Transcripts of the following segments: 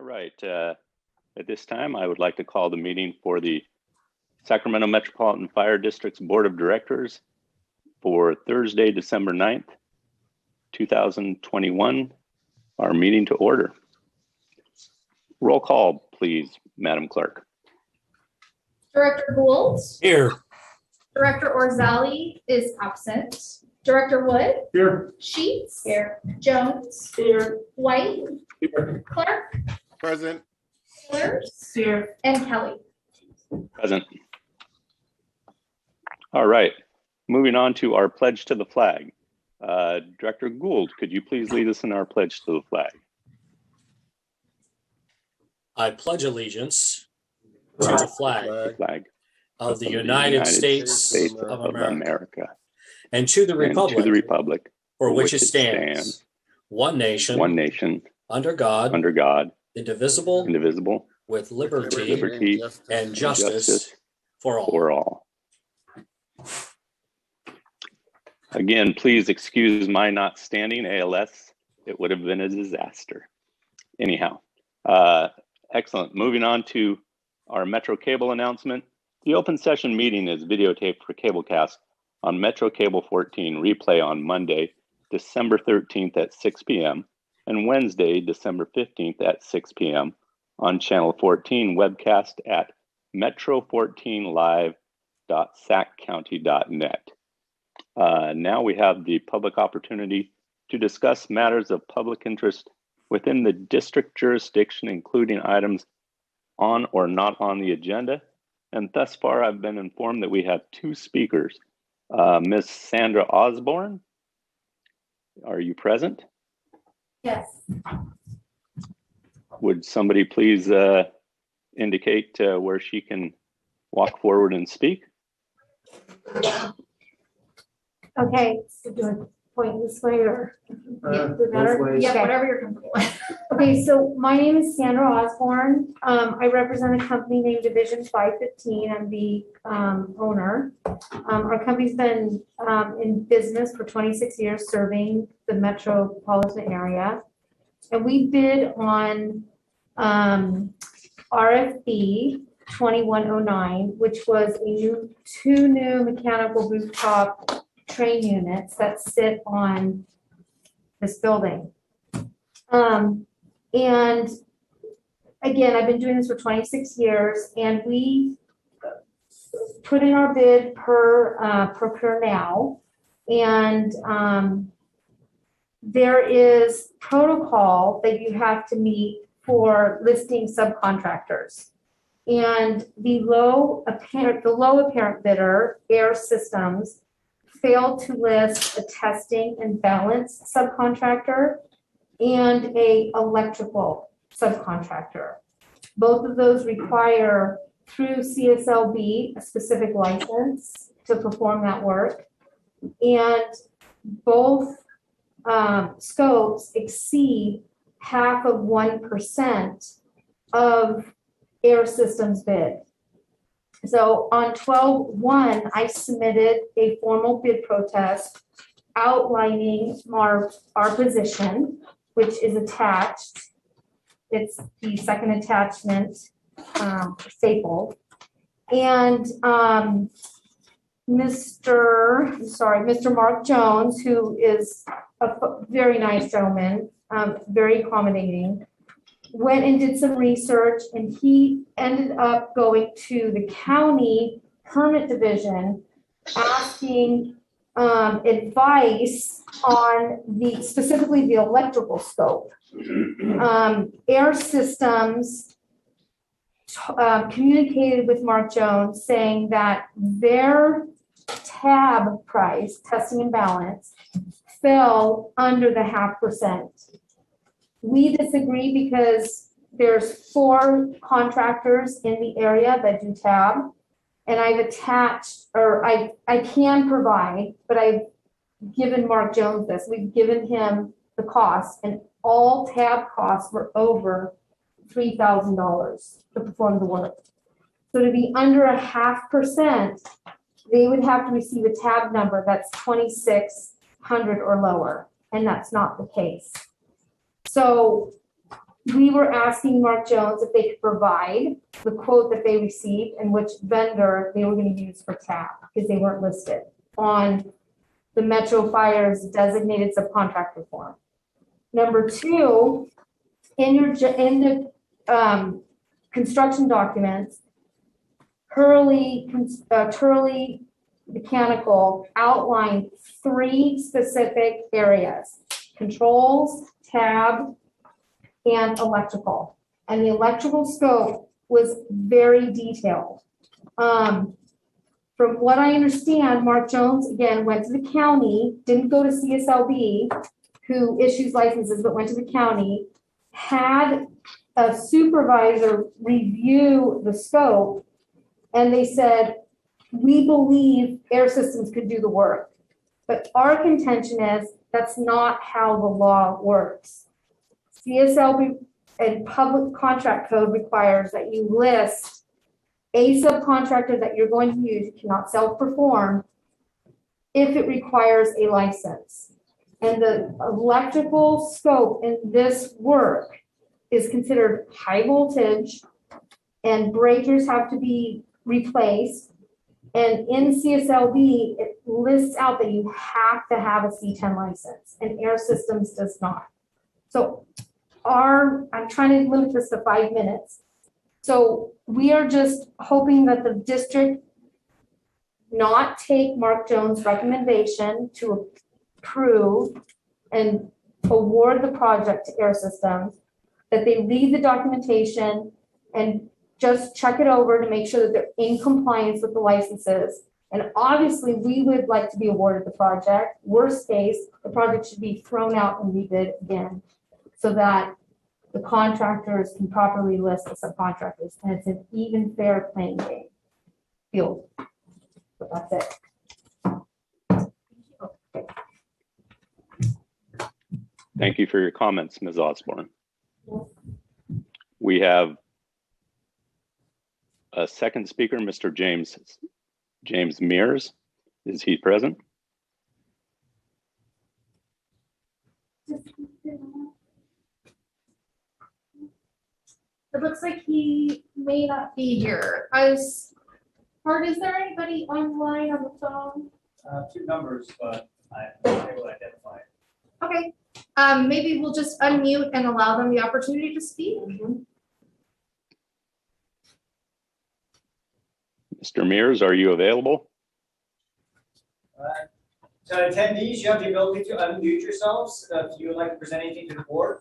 right. At this time, I would like to call the meeting for the Sacramento Metropolitan Fire District's Board of Directors for Thursday, December 9th, 2021, our meeting to order. Roll call, please, Madam Clerk. Director Gould? Here. Director Orzali is absent. Director Wood? Here. Sheets? Here. Jones? Here. White? Here. Clark? Present. Taylors? Here. And Kelly? Present. All right, moving on to our pledge to the flag. Director Gould, could you please lead us in our pledge to the flag? I pledge allegiance to the flag of the United States of America and to the republic for which it stands, one nation, under God, indivisible, with liberty and justice for all. Again, please excuse my not standing. ALS, it would have been a disaster. Anyhow, excellent. Moving on to our Metro Cable announcement. The open session meeting is videotaped for Cablecast on Metro Cable 14 replay on Monday, December 13th at 6 p.m. and Wednesday, December 15th at 6 p.m. on Channel 14 webcast at metro14live.saccounty.net. Now we have the public opportunity to discuss matters of public interest within the district jurisdiction, including items on or not on the agenda. And thus far, I've been informed that we have two speakers. Ms. Sandra Osborne, are you present? Yes. Would somebody please indicate where she can walk forward and speak? Okay, so do I point this way or? Yeah, whatever you're comfortable with. Okay, so my name is Sandra Osborne. I represent a company named Division 515. I'm the owner. Our company's been in business for 26 years serving the metropolitan area. And we bid on RFB 2109, which was two new mechanical rooftop train units that sit on this building. And again, I've been doing this for 26 years, and we put in our bid per Procure Now, and there is protocol that you have to meet for listing subcontractors. And the low apparent bidder, Air Systems, failed to list a testing and balance subcontractor and a electrical subcontractor. Both of those require, through CSLB, a specific license to perform that work. And both scopes exceed 0.5% of Air Systems bid. So on 12/1, I submitted a formal bid protest outlining our position, which is attached. It's the second attachment, stapled. And Mr. Mark Jones, who is a very nice gentleman, very accommodating, went and did some research, and he ended up going to the county permit division asking advice on specifically the electrical scope. Air Systems communicated with Mark Jones saying that their tab price, testing and balance, fell under the 0.5%. We disagree because there's 4 contractors in the area that do tab, and I've attached, or I can provide, but I've given Mark Jones this. We've given him the cost, and all tab costs were over $3,000 to perform the work. So to be under 0.5%, they would have to receive a tab number that's 2,600 or lower, and that's not the case. So we were asking Mark Jones if they could provide the quote that they received and which vendor they were going to use for tap, because they weren't listed on the Metro Fire's designated subcontractor form. Number two, in the construction documents, Turley Mechanical outlined 3 specific areas: controls, tab, and electrical. And the electrical scope was very detailed. From what I understand, Mark Jones, again, went to the county, didn't go to CSLB, who issues licenses, but went to the county, had a supervisor review the scope, and they said, we believe Air Systems could do the work. But our contention is that's not how the law works. CSLB and public contract code requires that you list a subcontractor that you're going to use. You cannot self-perform if it requires a license. And the electrical scope in this work is considered high voltage, and breakers have to be replaced. And in CSLB, it lists out that you have to have a C10 license, and Air Systems does not. So I'm trying to limit this to 5 minutes. So we are just hoping that the district not take Mark Jones' recommendation to approve and award the project to Air Systems, that they read the documentation and just check it over to make sure that they're in compliance with the licenses. And obviously, we would like to be awarded the project. Worst case, the project should be thrown out and rebid again, so that the contractors can properly list the subcontractors, and it's an even fair playing field. But that's it. Thank you for your comments, Ms. Osborne. We have a second speaker, Mr. James Mears. Is he present? It looks like he may not be here. Is there anybody online on the phone? 2 numbers, but I'm not able to identify it. Okay. Maybe we'll just unmute and allow them the opportunity to speak. Mr. Mears, are you available? So attendees, you have the ability to unmute yourselves if you would like to present anything to the board.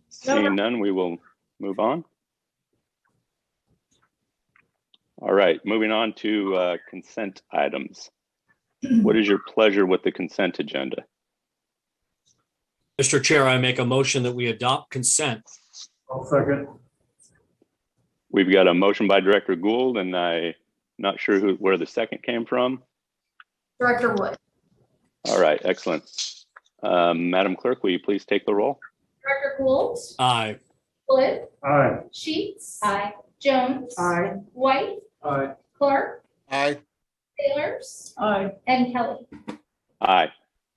Seeing none, we will move on. All right, moving on to consent items. What is your pleasure with the consent agenda? Mr. Chair, I make a motion that we adopt consent. I'll second. We've got a motion by Director Gould, and I'm not sure where the second came from. Director Wood. All right, excellent. Madam Clerk, will you please take the roll? Director Gould. Aye. Wood. Aye. Sheets. Aye. Jones. Aye. White. Aye. Clark. Aye. Sailors. Aye. And Kelly. Aye.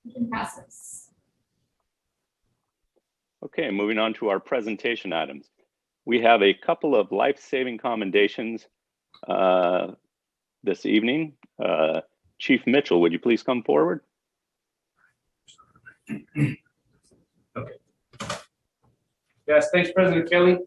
Motion passes. Okay, moving on to our presentation items. We have a couple of life-saving commendations this evening. Chief Mitchell, would you please come forward? Okay. Yes, thanks, President Kelly.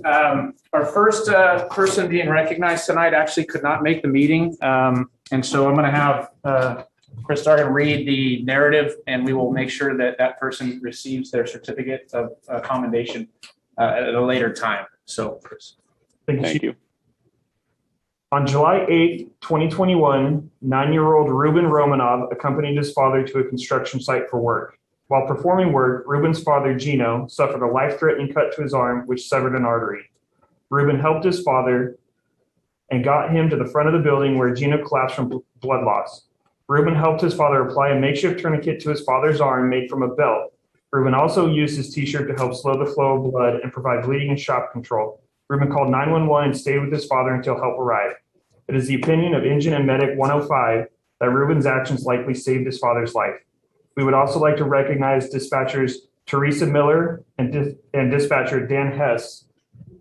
Our first person being recognized tonight actually could not make the meeting. And so I'm going to have Chris Dargan read the narrative, and we will make sure that that person receives their certificate of commendation at a later time. So, Chris. Thank you. On July 8, 2021, 9-year-old Ruben Romanov accompanied his father to a construction site for work. While performing work, Ruben's father, Gino, suffered a life-threatening cut to his arm, which severed an artery. Ruben helped his father and got him to the front of the building where Gino collapsed from blood loss. Ruben helped his father apply a makeshift tourniquet to his father's arm made from a belt. Ruben also used his t-shirt to help slow the flow of blood and provide bleeding and shock control. Ruben called 911 and stayed with his father until help arrived. It is the opinion of Engine and Medic 105 that Ruben's actions likely saved his father's life. We would also like to recognize dispatchers Teresa Miller and dispatcher Dan Hess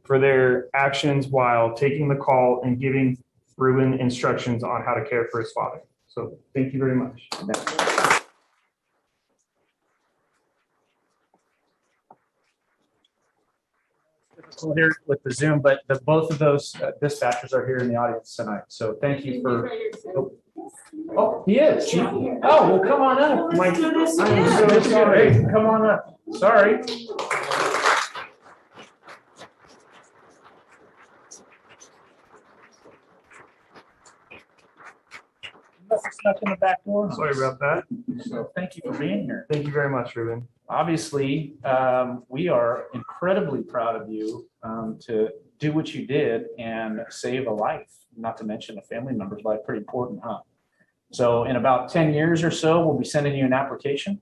for their actions while taking the call and giving Ruben instructions on how to care for his father. So thank you very much. Here with the Zoom, but both of those dispatchers are here in the audience tonight. So thank you for. Oh, he is. Oh, well, come on up. I'm so sorry. Come on up. Sorry. Stuck in the back door. Sorry about that. So thank you for being here. Thank you very much, Ruben. Obviously, we are incredibly proud of you to do what you did and save a life, not to mention a family member's life. Pretty important, huh? So in about 10 years or so, we'll be sending you an application.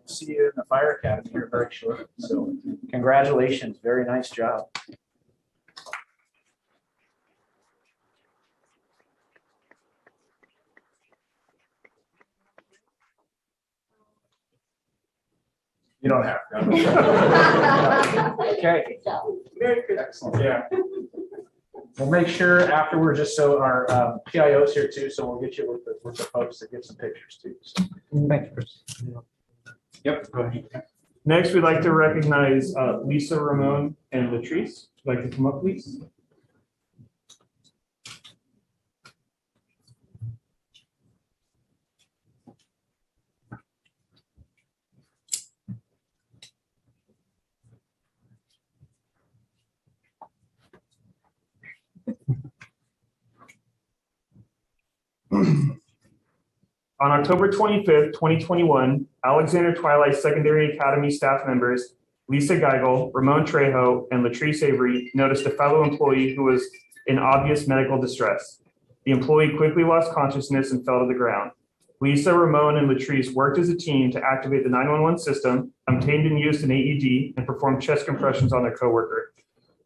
See you in the fire academy here very shortly. So congratulations. Very nice job. You don't have to. Okay. Excellent. Yeah. We'll make sure afterwards, just so our PIO's here too, so we'll get you with the folks to get some pictures too. So, thank you, Chris. Yep. Go ahead. Next, we'd like to recognize Lisa, Ramon, and Latrice. Would like to come up, please? On October 25th, 2021, Alexander Twilight Secondary Academy staff members Lisa Geigel, Ramon Trejo, and Latrice Avery noticed a fellow employee who was in obvious medical distress. The employee quickly lost consciousness and fell to the ground. Lisa, Ramon, and Latrice worked as a team to activate the 911 system, obtained and used an AED, and performed chest compressions on their coworker.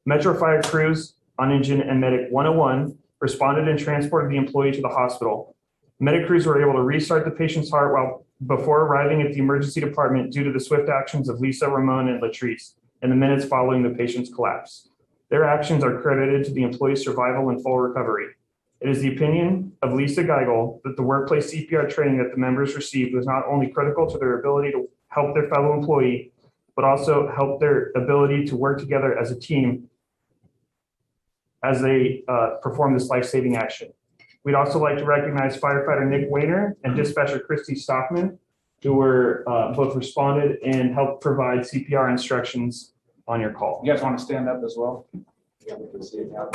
Metro Fire crews on Engine and Medic 101 responded and transported the employee to the hospital. Medic crews were able to restart the patient's heart before arriving at the emergency department due to the swift actions of Lisa, Ramon, and Latrice in the minutes following the patient's collapse. Their actions are credited to the employee's survival and full recovery. It is the opinion of Lisa Geigel that the workplace CPR training that the members received was not only critical to their ability to help their fellow employee, but also help their ability to work together as a team as they perform this life-saving action. We'd also like to recognize firefighter Nick Wayner and dispatcher Christy Stockman, who were both responded and helped provide CPR instructions on your call. You guys want to stand up as well? Yeah, we can see it now.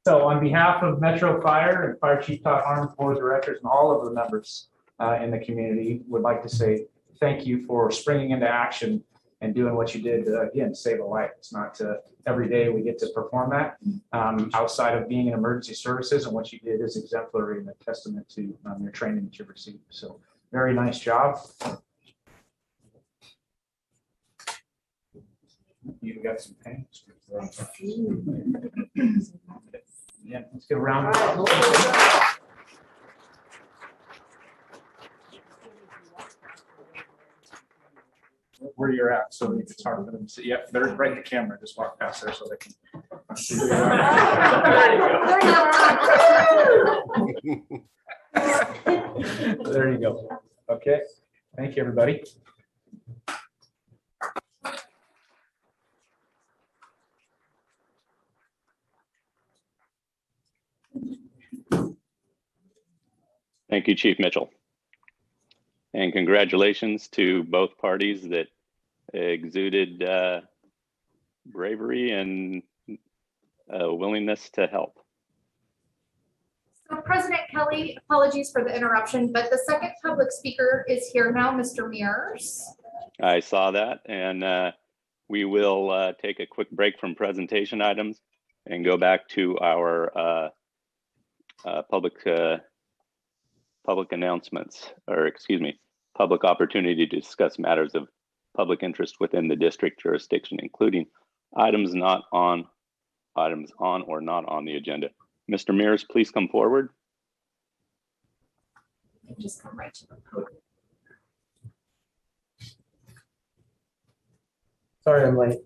So on behalf of Metro Fire and Fire Chief Todd Harmon, board of directors, and all of the members in the community, would like to say thank you for springing into action and doing what you did to, again, save a life. It's not every day we get to perform that outside of being in emergency services, and what you did is exemplary and a testament to your training that you've received. So very nice job. You got some pain. Yeah, let's get around. Where you're at, so it's hard for them to see. Yeah, they're right in the camera. Just walk past there so they can. There you go. Okay. Thank you, everybody. Thank you, Chief Mitchell. And congratulations to both parties that exuded bravery and willingness to help. So President Kelly, apologies for the interruption, but the second public speaker is here now, Mr. Mears. I saw that, and we will take a quick break from presentation items and go back to our public announcements, or excuse me, public opportunity to discuss matters of public interest within the district jurisdiction, including items on or not on the agenda. Mr. Mears, please come forward. You can just come right to the podium. Sorry, I'm late.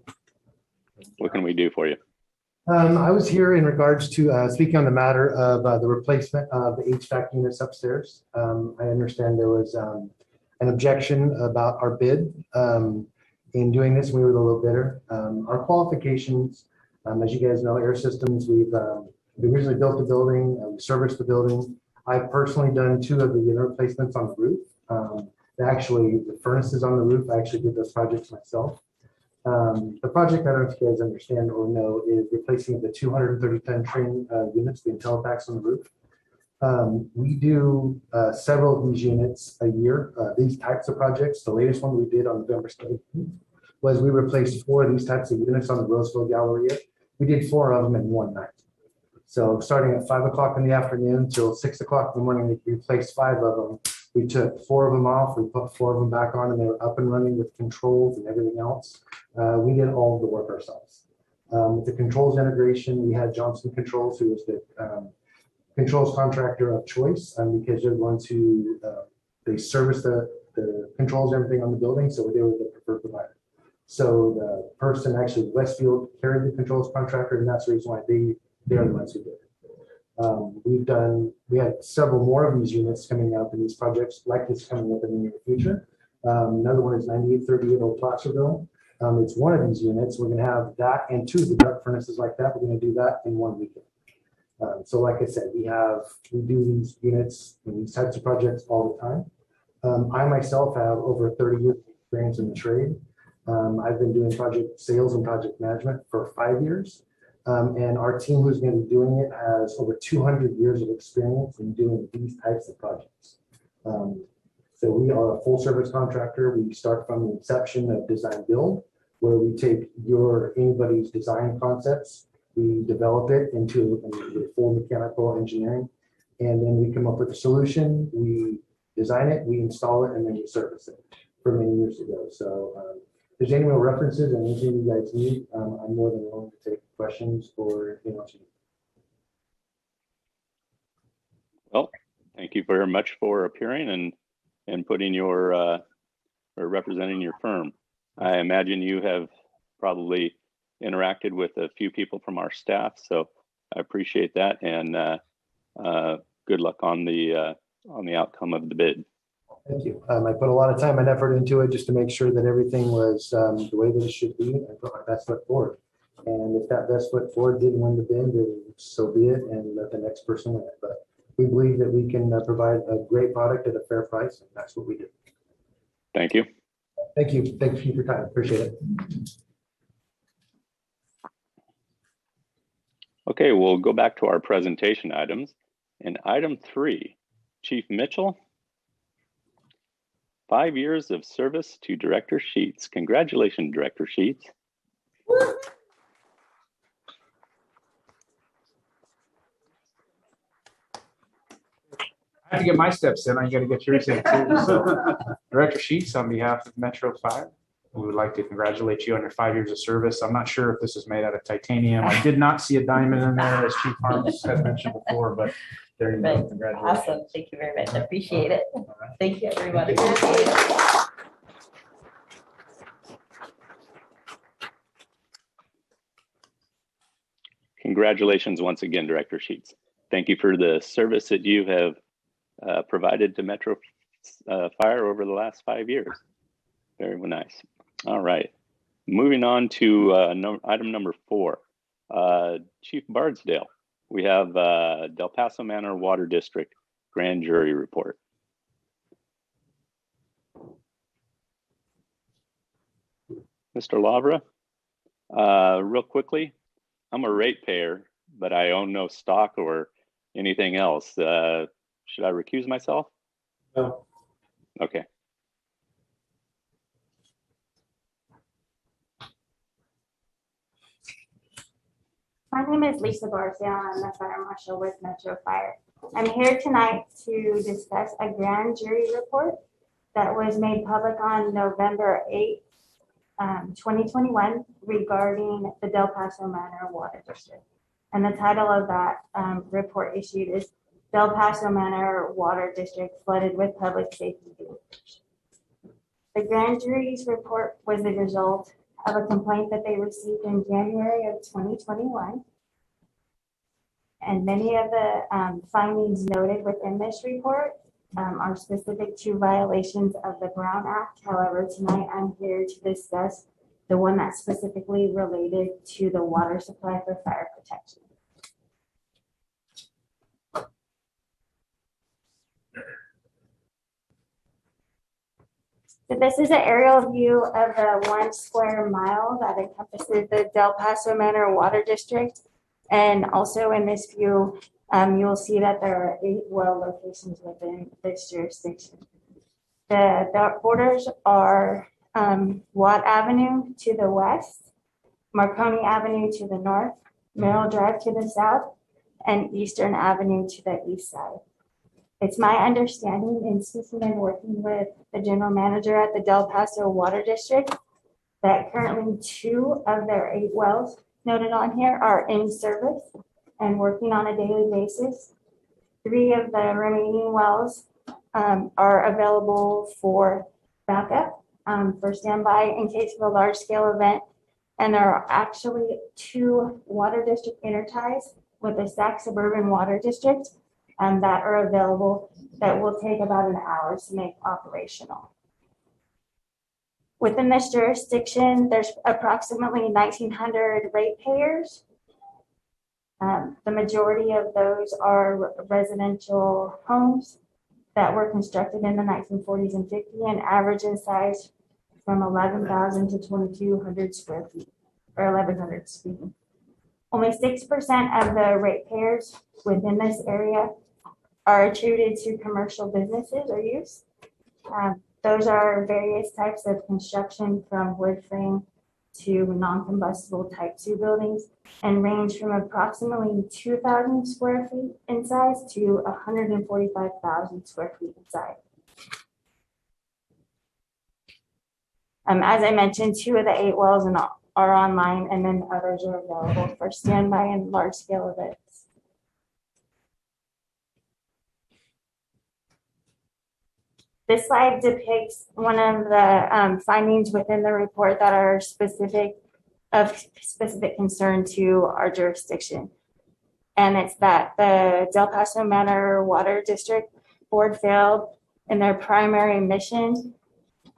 What can we do for you? I was here in regards to speaking on the matter of the replacement of the HVAC units upstairs. I understand there was an objection about our bid in doing this. We were a little bidder. Our qualifications, as you guys know, Air Systems, we originally built the building, we serviced the building. I've personally done 2 of the unit replacements on the roof. Actually, the furnaces on the roof, I actually did those projects myself. The project, I don't know if you guys understand or know, is replacing the 230-ton train units, the IntelliPacks on the roof. We do several of these units a year, these types of projects. The latest one we did on November 17th was we replaced 4 of these types of units on the Roseville Galleria. We did 4 of them in one night. So starting at 5 o'clock in the afternoon till 6 o'clock in the morning, we replaced 5 of them. We took 4 of them off, we put 4 of them back on, and they were up and running with controls and everything else. We did all of the work ourselves. With the controls integration, we had Johnson Controls, who was the controls contractor of choice, because they're the ones who they service the controls and everything on the building, so they were the preferred provider. So the person actually Westfield carried the controls contractor, and that's the reason why they're the ones who did it. We had several more of these units coming up in these projects like this coming up in the near future. Another one is 9838 Old Placerville. It's one of these units. We're going to have that and 2 of the dark furnaces like that. We're going to do that in one weekend. So like I said, we do these units and these types of projects all the time. I myself have over 30 years of experience in the trade. I've been doing project sales and project management for 5 years. And our team who's going to be doing it has over 200 years of experience in doing these types of projects. So we are a full service contractor. We start from the inception of design build, where we take anybody's design concepts, we develop it into full mechanical engineering, and then we come up with a solution, we design it, we install it, and then we service it from many years ago. So if there's any more references and anything you guys need, I'm more than willing to take questions or anything else you need. Well, thank you very much for appearing and putting your or representing your firm. I imagine you have probably interacted with a few people from our staff, so I appreciate that, and good luck on the outcome of the bid. Thank you. I put a lot of time and effort into it just to make sure that everything was the way that it should be. I put my best foot forward. And if that best foot forward didn't win the bid, then so be it, and let the next person win it. But we believe that we can provide a great product at a fair price, and that's what we do. Thank you. Thank you. Thank you for your time. Appreciate it. Okay, we'll go back to our presentation items. And item 3, Chief Mitchell, 5 years of service to Director Sheets. Congratulations, Director Sheets. I have to get my steps in. I got to get yours in too. So, Director Sheets, on behalf of Metro Fire, we would like to congratulate you on your 5 years of service. I'm not sure if this is made out of titanium. I did not see a diamond in there, as Chief Harms had mentioned before, but there you go. Congratulations. Awesome. Thank you very much. I appreciate it. Right. Thank you, everybody. Congratulations once again, Director Sheets. Thank you for the service that you have provided to Metro Fire over the last 5 years. Very nice. All right. Moving on to item number 4, Chief Bardsdale. We have Del Paso Manor Water District Grand Jury Report. Mr. Lavra, real quickly, I'm a ratepayer, but I own no stock or anything else. Should I recuse myself? No. Okay. My name is Lisa Barcia. I'm the fire marshal with Metro Fire. I'm here tonight to discuss a grand jury report that was made public on November 8th, 2021 regarding the Del Paso Manor Water District. And the title of that report issued is Del Paso Manor Water District Flooded with Public Safety Dangers. The grand jury's report was the result of a complaint that they received in January of 2021. And many of the findings noted within this report are specific to violations of the Brown Act. However, tonight I'm here to discuss the one that's specifically related to the water supply for fire protection. So this is an aerial view of the 1 square mile that encompasses the Del Paso Manor Water District. And also in this view, you will see that there are 8 well locations within this jurisdiction. The borders are Watt Avenue to the west, Marconi Avenue to the north, Merrill Drive to the south, and Eastern Avenue to the east side. It's my understanding in speaking and working with the general manager at the Del Paso Water District that currently 2 of their 8 wells noted on here are in service and working on a daily basis. 3 of the remaining wells are available for backup, for standby in case of a large scale event. And there are actually 2 water district interties with the Sac Suburban Water District that are available that will take about an hour to make operational. Within this jurisdiction, there's approximately 1,900 ratepayers. The majority of those are residential homes that were constructed in the 1940s and 50s and average in size from 11,000 to 2,200 square feet, or 1,100, excuse me. Only 6% of the ratepayers within this area are attributed to commercial businesses or use. Those are various types of construction from wood frame to non-combustible type 2 buildings and range from approximately 2,000 square feet in size to 145,000 square feet in size. As I mentioned, 2 of the 8 wells are online, and then others are available for standby and large scale events. This slide depicts one of the findings within the report that are of specific concern to our jurisdiction. And it's that the Del Paso Manor Water District Board failed in their primary mission.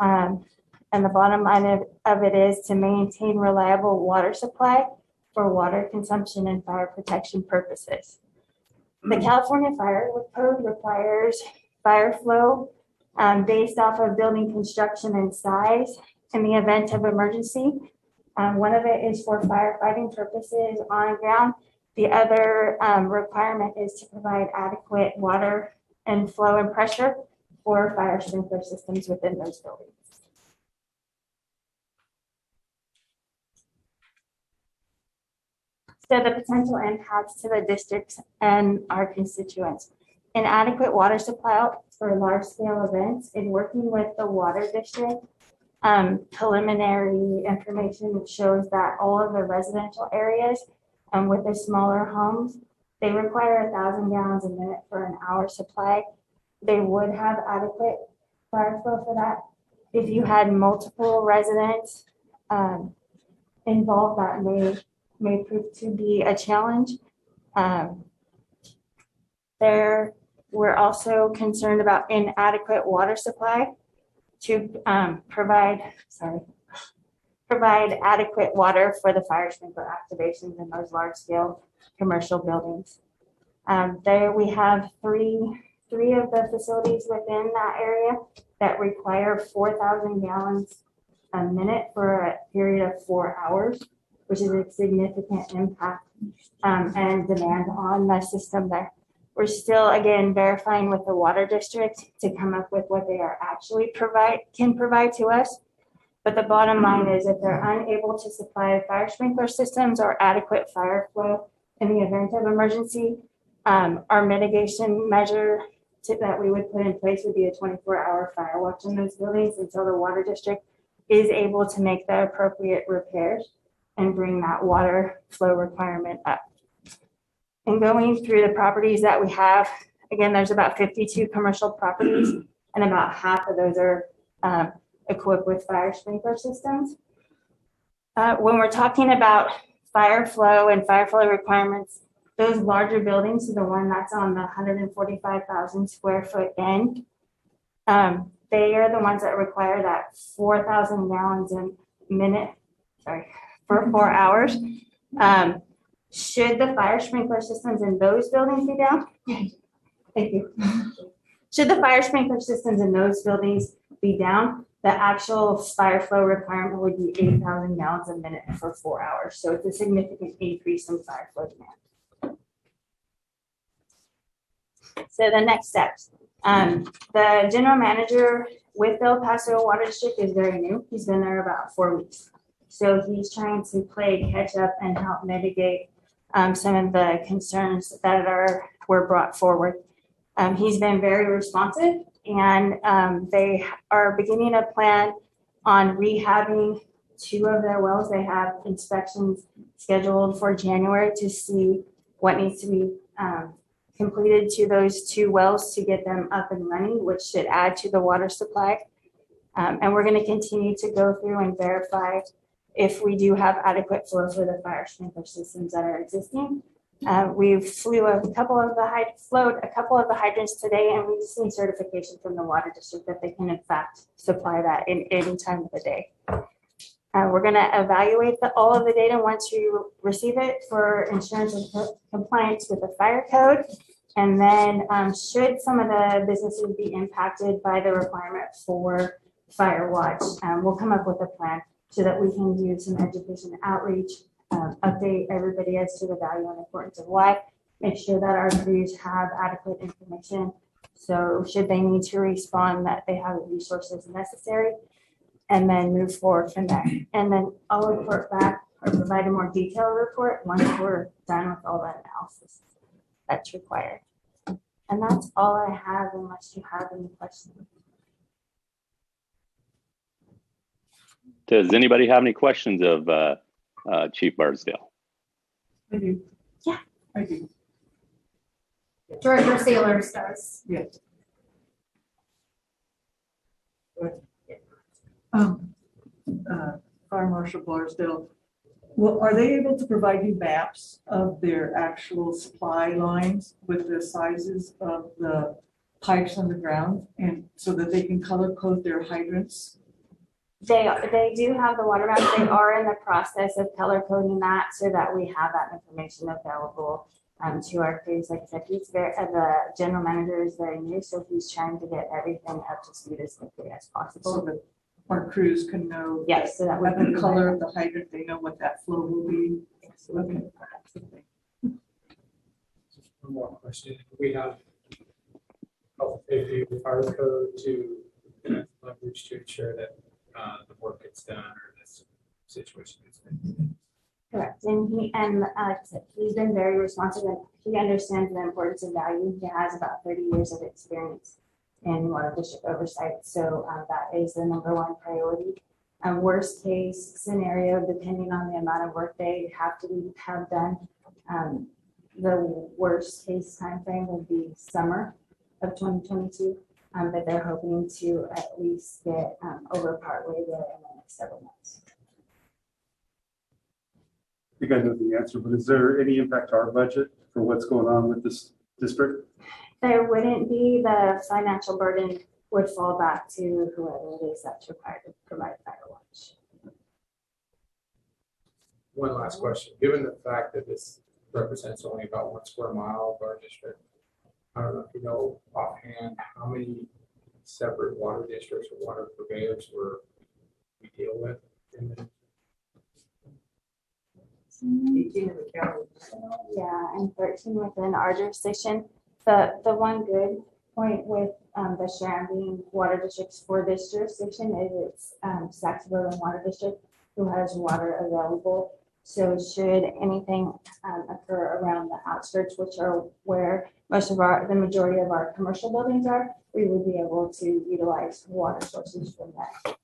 And the bottom line of it is to maintain reliable water supply for water consumption and fire protection purposes. The California Fire Code requires fire flow based off of building construction and size in the event of emergency. One of it is for firefighting purposes on ground. The other requirement is to provide adequate water and flow and pressure for fire sprinkler systems within those buildings. So the potential impacts to the districts and our constituents. Inadequate water supply for large-scale events. In working with the water district, preliminary information shows that all of the residential areas with the smaller homes, they require 1,000 gallons a minute for an hour supply. They would have adequate fire flow for that. If you had multiple residents involved, that may prove to be a challenge. We're also concerned about inadequate water supply to provide adequate water for the fire sprinkler activations in those large scale commercial buildings. There we have three of the facilities within that area that require 4,000 gallons a minute for a period of 4 hours, which is a significant impact and demand on the system there. We're still, again, verifying with the water district to come up with what they are actually can provide to us. But the bottom line is if they're unable to supply fire sprinkler systems or adequate fire flow in the event of emergency, our mitigation measure tip that we would put in place would be a 24-hour fire watch in those buildings until the water district is able to make the appropriate repairs and bring that water flow requirement up. And going through the properties that we have, again, there's about 52 commercial properties, and about half of those are equipped with fire sprinkler systems. When we're talking about fire flow and fire flow requirements, those larger buildings, so the one that's on the 145,000 square foot end, they are the ones that require that 4,000 gallons a minute, for 4 hours. Should the fire sprinkler systems in those buildings be down? Thank you. Should the fire sprinkler systems in those buildings be down, the actual fire flow requirement would be 8,000 gallons a minute for 4 hours. So it's a significant increase in fire flow demand. So the next steps. The general manager with the El Paso Water District is very new. He's been there about 4 weeks. So he's trying to play catch up and help mitigate some of the concerns that were brought forward. He's been very responsive, and they are beginning a plan on rehabbing 2 of their wells. They have inspections scheduled for January to see what needs to be completed to those 2 wells to get them up and running, which should add to the water supply. And we're going to continue to go through and verify if we do have adequate flow for the fire sprinkler systems that are existing. We've flowed a couple of the hydrants today, and we just need certification from the water district that they can in fact supply that in any time of the day. We're going to evaluate all of the data once you receive it for insurance and compliance with the fire code. And then should some of the businesses be impacted by the requirement for fire watch, we'll come up with a plan so that we can do some education outreach, update everybody as to the value and importance of why, make sure that our crews have adequate information. So should they need to respond, that they have the resources necessary, and then move forward from there. And then I'll report back or provide a more detailed report once we're done with all that analysis that's required. And that's all I have, unless you have any questions. Does anybody have any questions of Chief Barsdale? I do. Yeah. I do. Director Sailors does. Yes. Fire Marshal Barsdale, well, are they able to provide you maps of their actual supply lines with the sizes of the pipes underground, and so that they can color code their hydrants? They do have the water maps. They are in the process of color coding that so that we have that information available to our crews. Like I said, the general manager is very new, so he's trying to get everything up to speed as quickly as possible. So that our crews can know. Yes, so that we at can the color of the hydrant, they know what that flow will be. Okay. One more question. We have health safety fire code to leverage to ensure that the work gets done or this situation gets done. Correct. And he's been very responsive, and he understands the importance of value. He has about 30 years of experience in water district oversight. So that is the #1 priority. Worst case scenario, depending on the amount of work they have to have done, the worst case timeframe would be summer of 2022. But they're hoping to at least get over partway there in the next several months. You guys know the answer, but is there any impact to our budget for what's going on with this district? There wouldn't be. The financial burden would fall back to whoever it is that's required to provide fire watch. One last question. Given the fact that this represents only about 1 square mile of our district, I don't know if you know offhand how many separate water districts or water purveyors we deal with in the 18 in the county. Yeah, and 13 within our jurisdiction. The one good point with the Sharon being water districts for this jurisdiction is it's Sacramento Water District who has water available So should anything occur around the outskirts, which are where the majority of our commercial buildings are, we would be able to utilize water sources from that.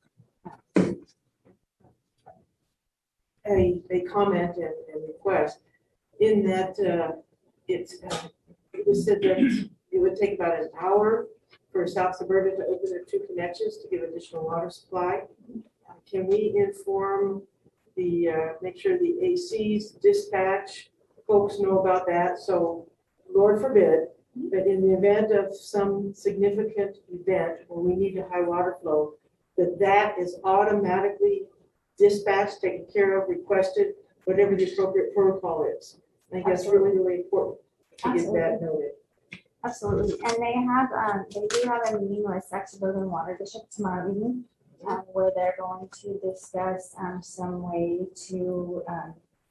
A comment and request in that it was said that it would take about an hour for South Suburban to open their 2 connections to give additional water supply. Can we inform make sure the ACs dispatch folks know about that? So Lord forbid, but in the event of some significant event where we need a high water flow, that is automatically dispatched, taken care of, requested, whatever the appropriate protocol is. I think that's really, really important to get that noted. Absolutely. And they do have a meeting with Sacramento Water District tomorrow evening, where they're going to discuss some way to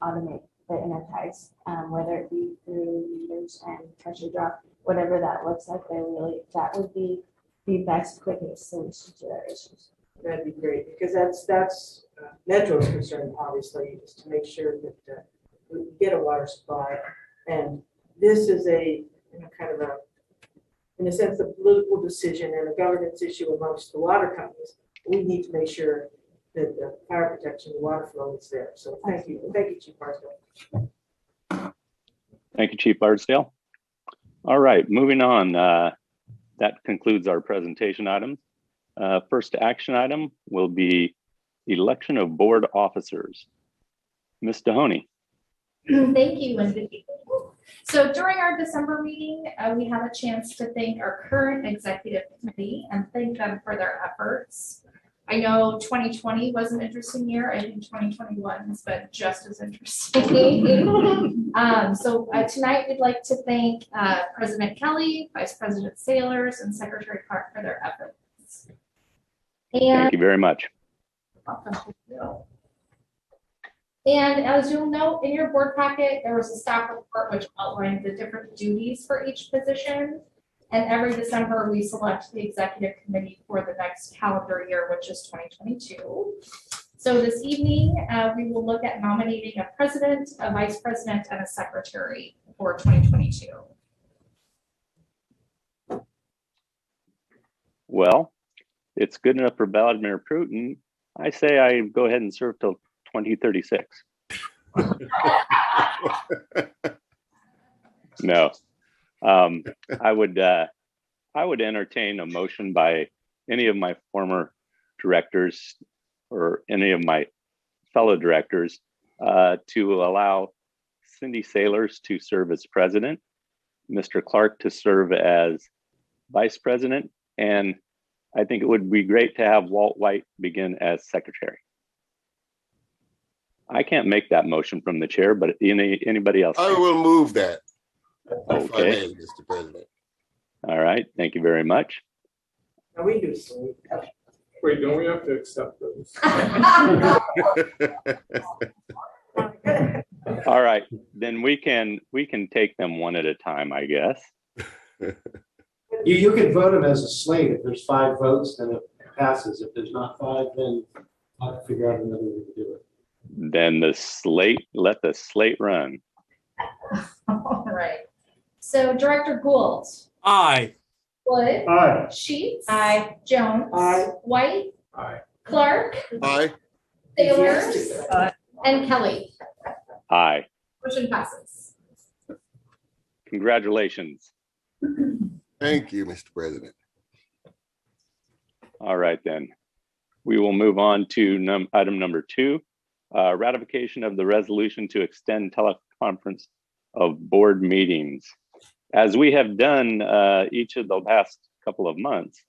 automate the interties, whether it be through meters and pressure drop, whatever that looks like. That would be the best, quickest solution to their issues. That'd be great, because that's Metro's concern, obviously, is to make sure that we get a water supply. And this is kind of in a sense, a political decision and a governance issue amongst the water companies. We need to make sure that the fire protection, the water flow is there. So thank you, Chief Barstow. Thank you, Chief Barstow. All right, moving on. That concludes our presentation items. First action item will be election of board officers. Ms. Mahoney. Thank you, Wendy. So during our December meeting, we had a chance to thank our current executive committee and thank them for their efforts. I know 2020 was an interesting year. I think 2021 has been just as interesting. So tonight we'd like to thank President Kelly, Vice President Sailors, and Secretary Clark for their efforts. Thank you very much. Welcome. And as you'll note in your board packet, there was a staff report which outlined the different duties for each position. And every December, we select the executive committee for the next calendar year, which is 2022. So this evening, we will look at nominating a president, a vice president, and a secretary for 2022. Well, it's good enough for Vladimir Putin. I say I go ahead and serve till 2036. No, I would entertain a motion by any of my former directors or any of my fellow directors to allow Cindy Sailors to serve as president, Mr. Clark to serve as vice president, and I think it would be great to have Walt White begin as secretary. I can't make that motion from the chair, but anybody else? I will move that. Okay. Mr. President. All right. Thank you very much. Now we do. Wait, don't we have to accept those? All right. Then we can take them one at a time, I guess. You can vote them as a slate. If there's 5 votes, then it passes. If there's not 5, then I'll figure out another way to do it. Then let the slate run. All right. So Director Gould. Aye. Wood. Aye. Sheets. Aye. Jones. Aye. White. Aye. Clark. Aye. Sailors. And Kelly. Aye. Motion passes. Congratulations. Thank you, Mr. President. All right, then. We will move on to item number 2, ratification of the resolution to extend teleconference of board meetings. As we have done each of the past couple of months,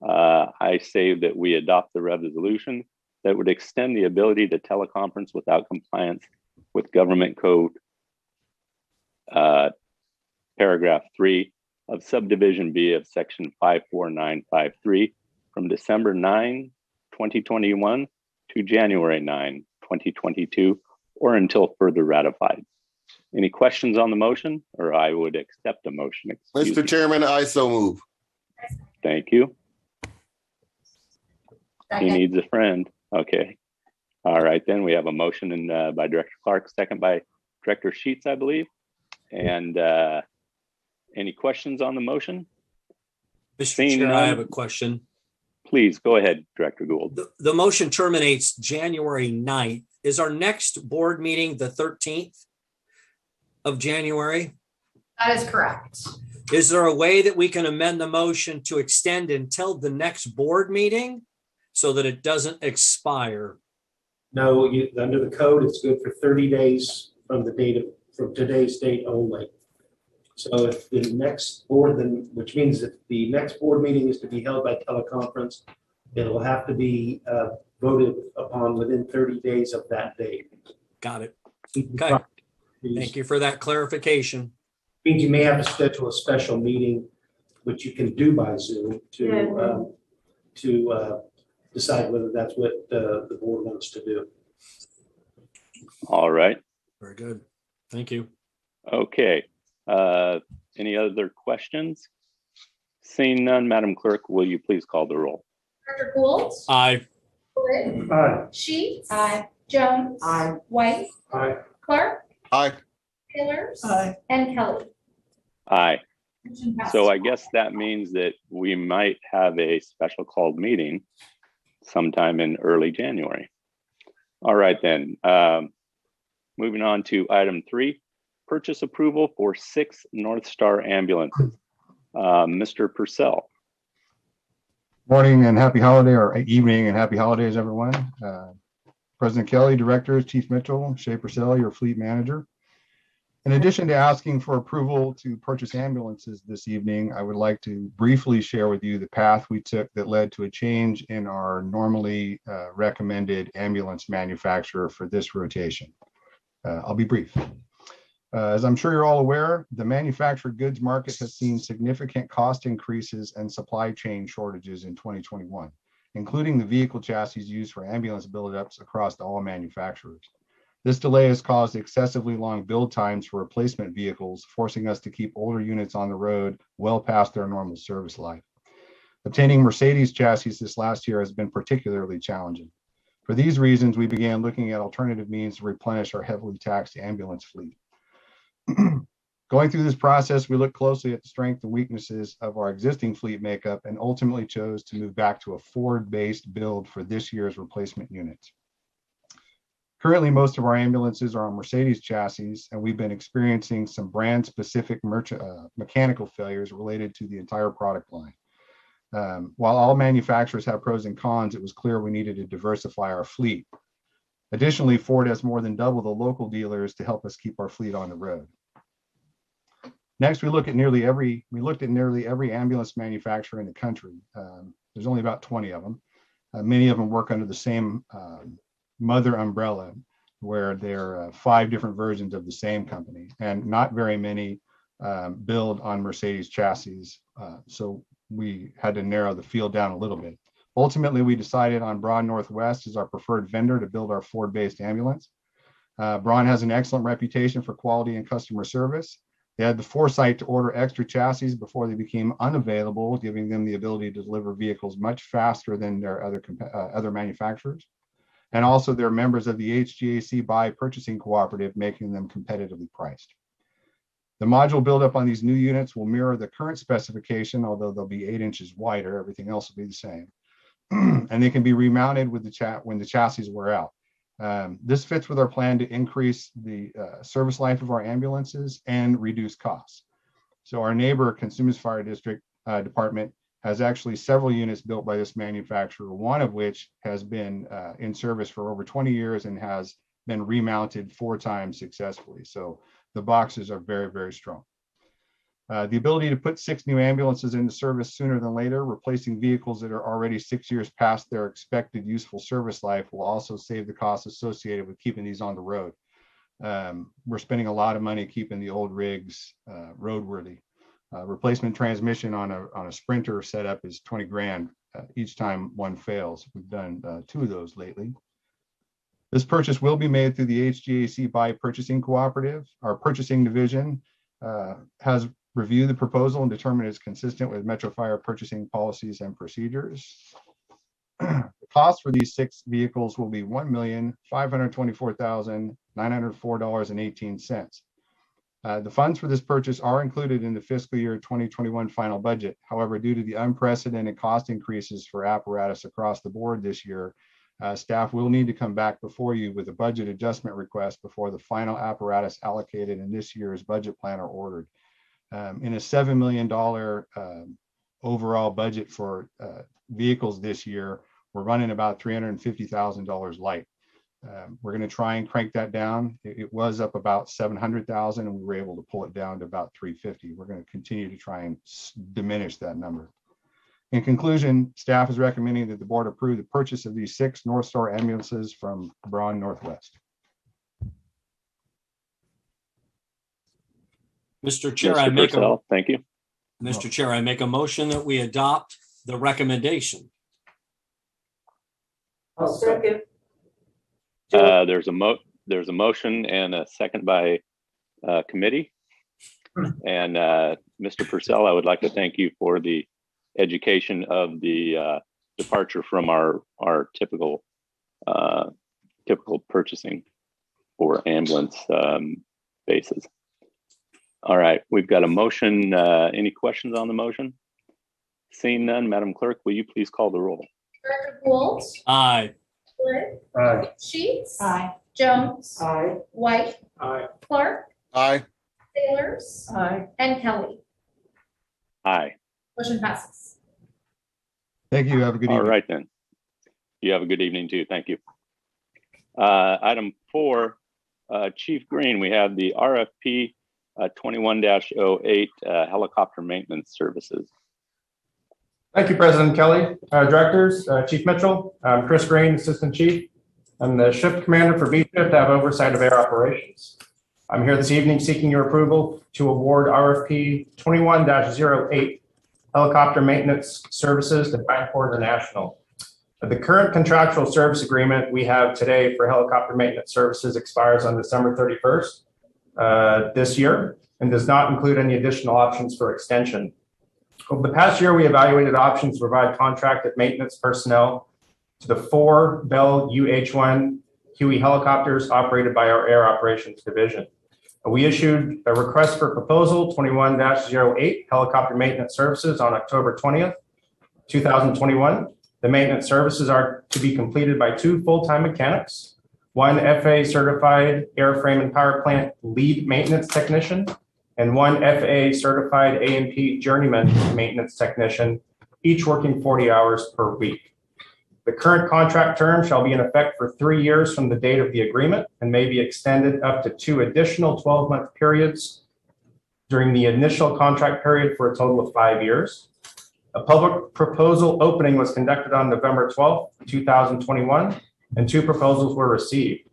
I say that we adopt the resolution that would extend the ability to teleconference without compliance with Government Code paragraph 3 of subdivision B of section 54953 from December 9, 2021 to January 9, 2022, or until further ratified. Any questions on the motion, or I would accept a motion? Mr. Chairman, I so move. Thank you. Second. He needs a friend. Okay. All right, then we have a motion by Director Clark, second by Director Sheets, I believe. And any questions on the motion? Mr. Chair, I have a question. Please go ahead, Director Gould. The motion terminates January 9th. Is our next board meeting the 13th of January? That is correct. Is there a way that we can amend the motion to extend until the next board meeting so that it doesn't expire? No, under the code, it's good for 30 days from from today's date only. So if the next board, which means that the next board meeting is to be held by teleconference, it'll have to be voted upon within 30 days of that date. Got it. Okay. Thank you for that clarification. Means you may have to schedule a special meeting, which you can do by Zoom to decide whether that's what the board wants to do. All right. Very good. Thank you. Okay. Any other questions? Seeing none, Madam Clerk, will you please call the roll? Director Gould? Aye. Wood? Aye. Sheets? Aye. Jones? Aye. White? Aye. Clark? Aye. Taylors? Aye. And Kelly? Aye. Motion passes. So I guess that means that we might have a special called meeting sometime in early January. All right, then. Moving on to item 3, purchase approval for 6 North Star ambulances. Mr. Purcell. Morning and happy holiday, or evening and happy holidays, everyone. President Kelly, directors, Chief Mitchell, Shea Purcell, your fleet manager. In addition to asking for approval to purchase ambulances this evening, I would like to briefly share with you the path we took that led to a change in our normally recommended ambulance manufacturer for this rotation. I'll be brief. As I'm sure you're all aware, the manufactured goods market has seen significant cost increases and supply chain shortages in 2021, including the vehicle chassis used for ambulance buildups across all manufacturers. This delay has caused excessively long build times for replacement vehicles, forcing us to keep older units on the road well past their normal service life. Obtaining Mercedes chassis this last year has been particularly challenging. For these reasons, we began looking at alternative means to replenish our heavily taxed ambulance fleet. Going through this process, we looked closely at the strengths and weaknesses of our existing fleet makeup and ultimately chose to move back to a Ford-based build for this year's replacement units. Currently, most of our ambulances are on Mercedes chassis, and we've been experiencing some brand-specific mechanical failures related to the entire product line. While all manufacturers have pros and cons, it was clear we needed to diversify our fleet. Additionally, Ford has more than double the local dealers to help us keep our fleet on the road. Next, we looked at nearly every ambulance manufacturer in the country. There's only about 20 of them. Many of them work under the same mother umbrella, where there are 5 different versions of the same company, and not very many build on Mercedes chassis. So we had to narrow the field down a little bit. Ultimately, we decided on Braun Northwest as our preferred vendor to build our Ford-based ambulance. Braun has an excellent reputation for quality and customer service. They had the foresight to order extra chassis before they became unavailable, giving them the ability to deliver vehicles much faster than their other manufacturers. And also they're members of the HGAC Buy Purchasing Cooperative, making them competitively priced. The module buildup on these new units will mirror the current specification, although they'll be 8 inches wider. Everything else will be the same. And they can be remounted with when the chassis wear out. This fits with our plan to increase the service life of our ambulances and reduce costs. So our neighbor, Consumers Fire District Department, has actually several units built by this manufacturer, one of which has been in service for over 20 years and has been remounted 4 times successfully. So the boxes are very, very strong. The ability to put 6 new ambulances into service sooner than later, replacing vehicles that are already 6 years past their expected useful service life, will also save the costs associated with keeping these on the road. We're spending a lot of money keeping the old rigs roadworthy. Replacement transmission on a Sprinter setup is 20 grand each time one fails. We've done 2 of those lately. This purchase will be made through the HGAC Buy Purchasing Cooperative. Our purchasing division has reviewed the proposal and determined it's consistent with Metro Fire purchasing policies and procedures. The cost for these 6 vehicles will be $1,524,904.18. The funds for this purchase are included in the fiscal year 2021 final budget. However, due to the unprecedented cost increases for apparatus across the board this year, staff will need to come back before you with a budget adjustment request before the final apparatus allocated in this year's budget plan are ordered. In a $7 million overall budget for vehicles this year, we're running about $350,000 light. We're going to try and crank that down. It was up about 700,000 and we were able to pull it down to about 350. We're going to continue to try and diminish that number. In conclusion, staff is recommending that the board approve the purchase of these 6 North Star ambulances from Braun Northwest. Mr. Chair, thank you. Mr. Chair, I make a motion that we adopt the recommendation. I'll second. There's a motion and a second by committee. And Mr. Purcell, I would like to thank you for the education of the departure from our typical purchasing for ambulance bases. All right, we've got a motion. Any questions on the motion? Seeing none, Madam Clerk, will you please call the roll? Director Gould, Aye. Wood, Aye. Sheets, Aye. Jones, Aye. White, Aye. Clark, Aye. Sailors, Aye. and Kelly. Aye. Motion passes. Thank you. Have a good evening. All right then. You have a good evening too. Thank you. Item 4, Chief Green, we have the RFP 21-08 helicopter maintenance services. Thank you, President Kelly. Directors, Chief Mitchell, I'm Chris Green, Assistant Chief. I'm the Shift Commander for B Shift to have oversight of air operations. I'm here this evening seeking your approval to award RFP 21-08 helicopter maintenance services to Bancorp International. The current contractual service agreement we have today for helicopter maintenance services expires on December 31st this year and does not include any additional options for extension. Over the past year, we evaluated options to provide contracted maintenance personnel to the 4 Bell UH-1 Huey helicopters operated by our Air Operations Division. We issued a request for proposal 21-08 helicopter maintenance services on October 20th, 2021. The maintenance services are to be completed by 2 full-time mechanics, 1 FAA certified airframe and power plant lead maintenance technician, and 1 FAA certified A&P journeyman maintenance technician, each working 40 hours per week. The current contract term shall be in effect for 3 years from the date of the agreement and may be extended up to 2 additional 12-month periods during the initial contract period for a total of 5 years. A public proposal opening was conducted on November 12th, 2021, and 2 proposals were received.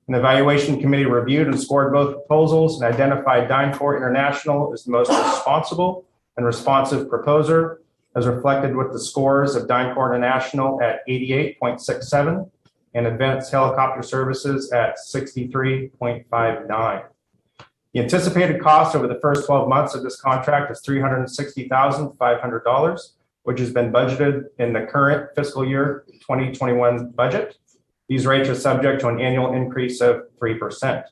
An evaluation committee reviewed and scored both proposals and identified DynCorp International as the most responsible and responsive proposer, as reflected with the scores of DynCorp International at 88.67 and Advanced Helicopter Services at 63.59. The anticipated cost over the first 12 months of this contract is $360,500, which has been budgeted in the current fiscal year 2021 budget. These rates are subject to an annual increase of 3%.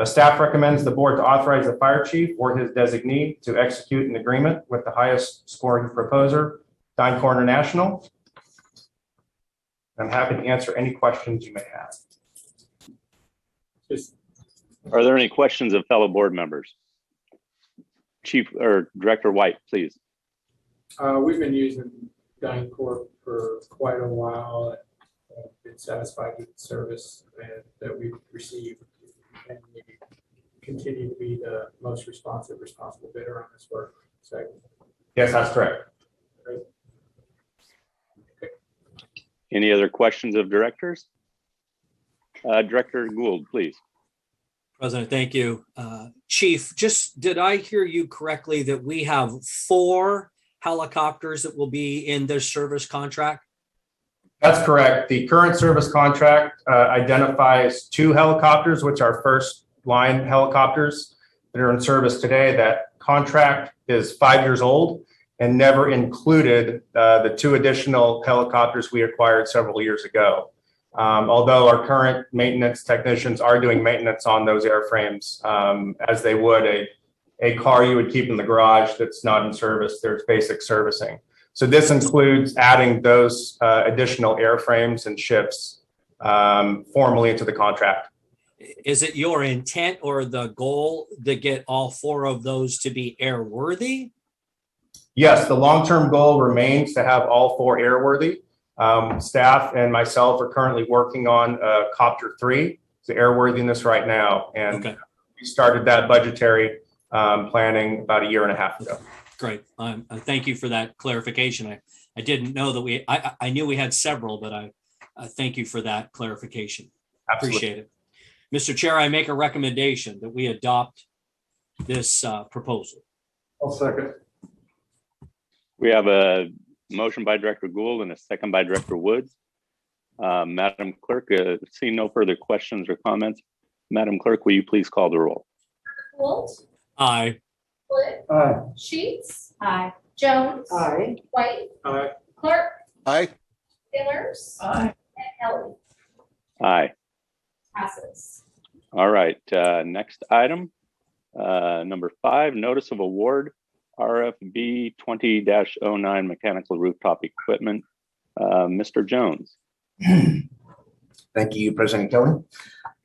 Staff recommends the board to authorize the fire chief or his designee to execute an agreement with the highest scoring proposer, DynCorp International. I'm happy to answer any questions you may have. Are there any questions of fellow board members? Chief or Director White, please. We've been using DynCorp for quite a while. Been satisfied with the service that we've received, and we continue to be the most responsible bidder on this work segment. Yes, that's correct. Great. Okay. Any other questions of directors? Director Gould, please. President, thank you. Chief, did I hear you correctly that we have 4 helicopters that will be in this service contract? That's correct. The current service contract identifies 2 helicopters, which are first line helicopters that are in service today. That contract is 5 years old, and never included the 2 additional helicopters we acquired several years ago. Although our current maintenance technicians are doing maintenance on those airframes as they would a car you would keep in the garage that's not in service. There's basic servicing. So this includes adding those additional airframes and ships formally into the contract. Is it your intent or the goal to get all 4 of those to be airworthy? Yes, the long-term goal remains to have all 4 airworthy. Staff and myself are currently working on Copter 3, the airworthiness right now. And we started that budgetary planning about 1.5 years ago. Great. Thank you for that clarification. I didn't know that I knew we had several, but I thank you for that clarification. Absolutely. Appreciate it. Mr. Chair, I make a recommendation that we adopt this proposal. I'll second. We have a motion by Director Gould and a second by Director Woods. Madam Clerk, seeing no further questions or comments, Madam Clerk, will you please call the roll? Gould, Aye. Wood, Aye. Sheets. Aye. Jones. Aye. White. Aye. Clark. Aye. Taylors. Aye. And Kelly. Aye. Passes. All right, next item, number 5, notice of award, RFB 20-09 mechanical rooftop equipment. Mr. Jones. Thank you, President Kelly.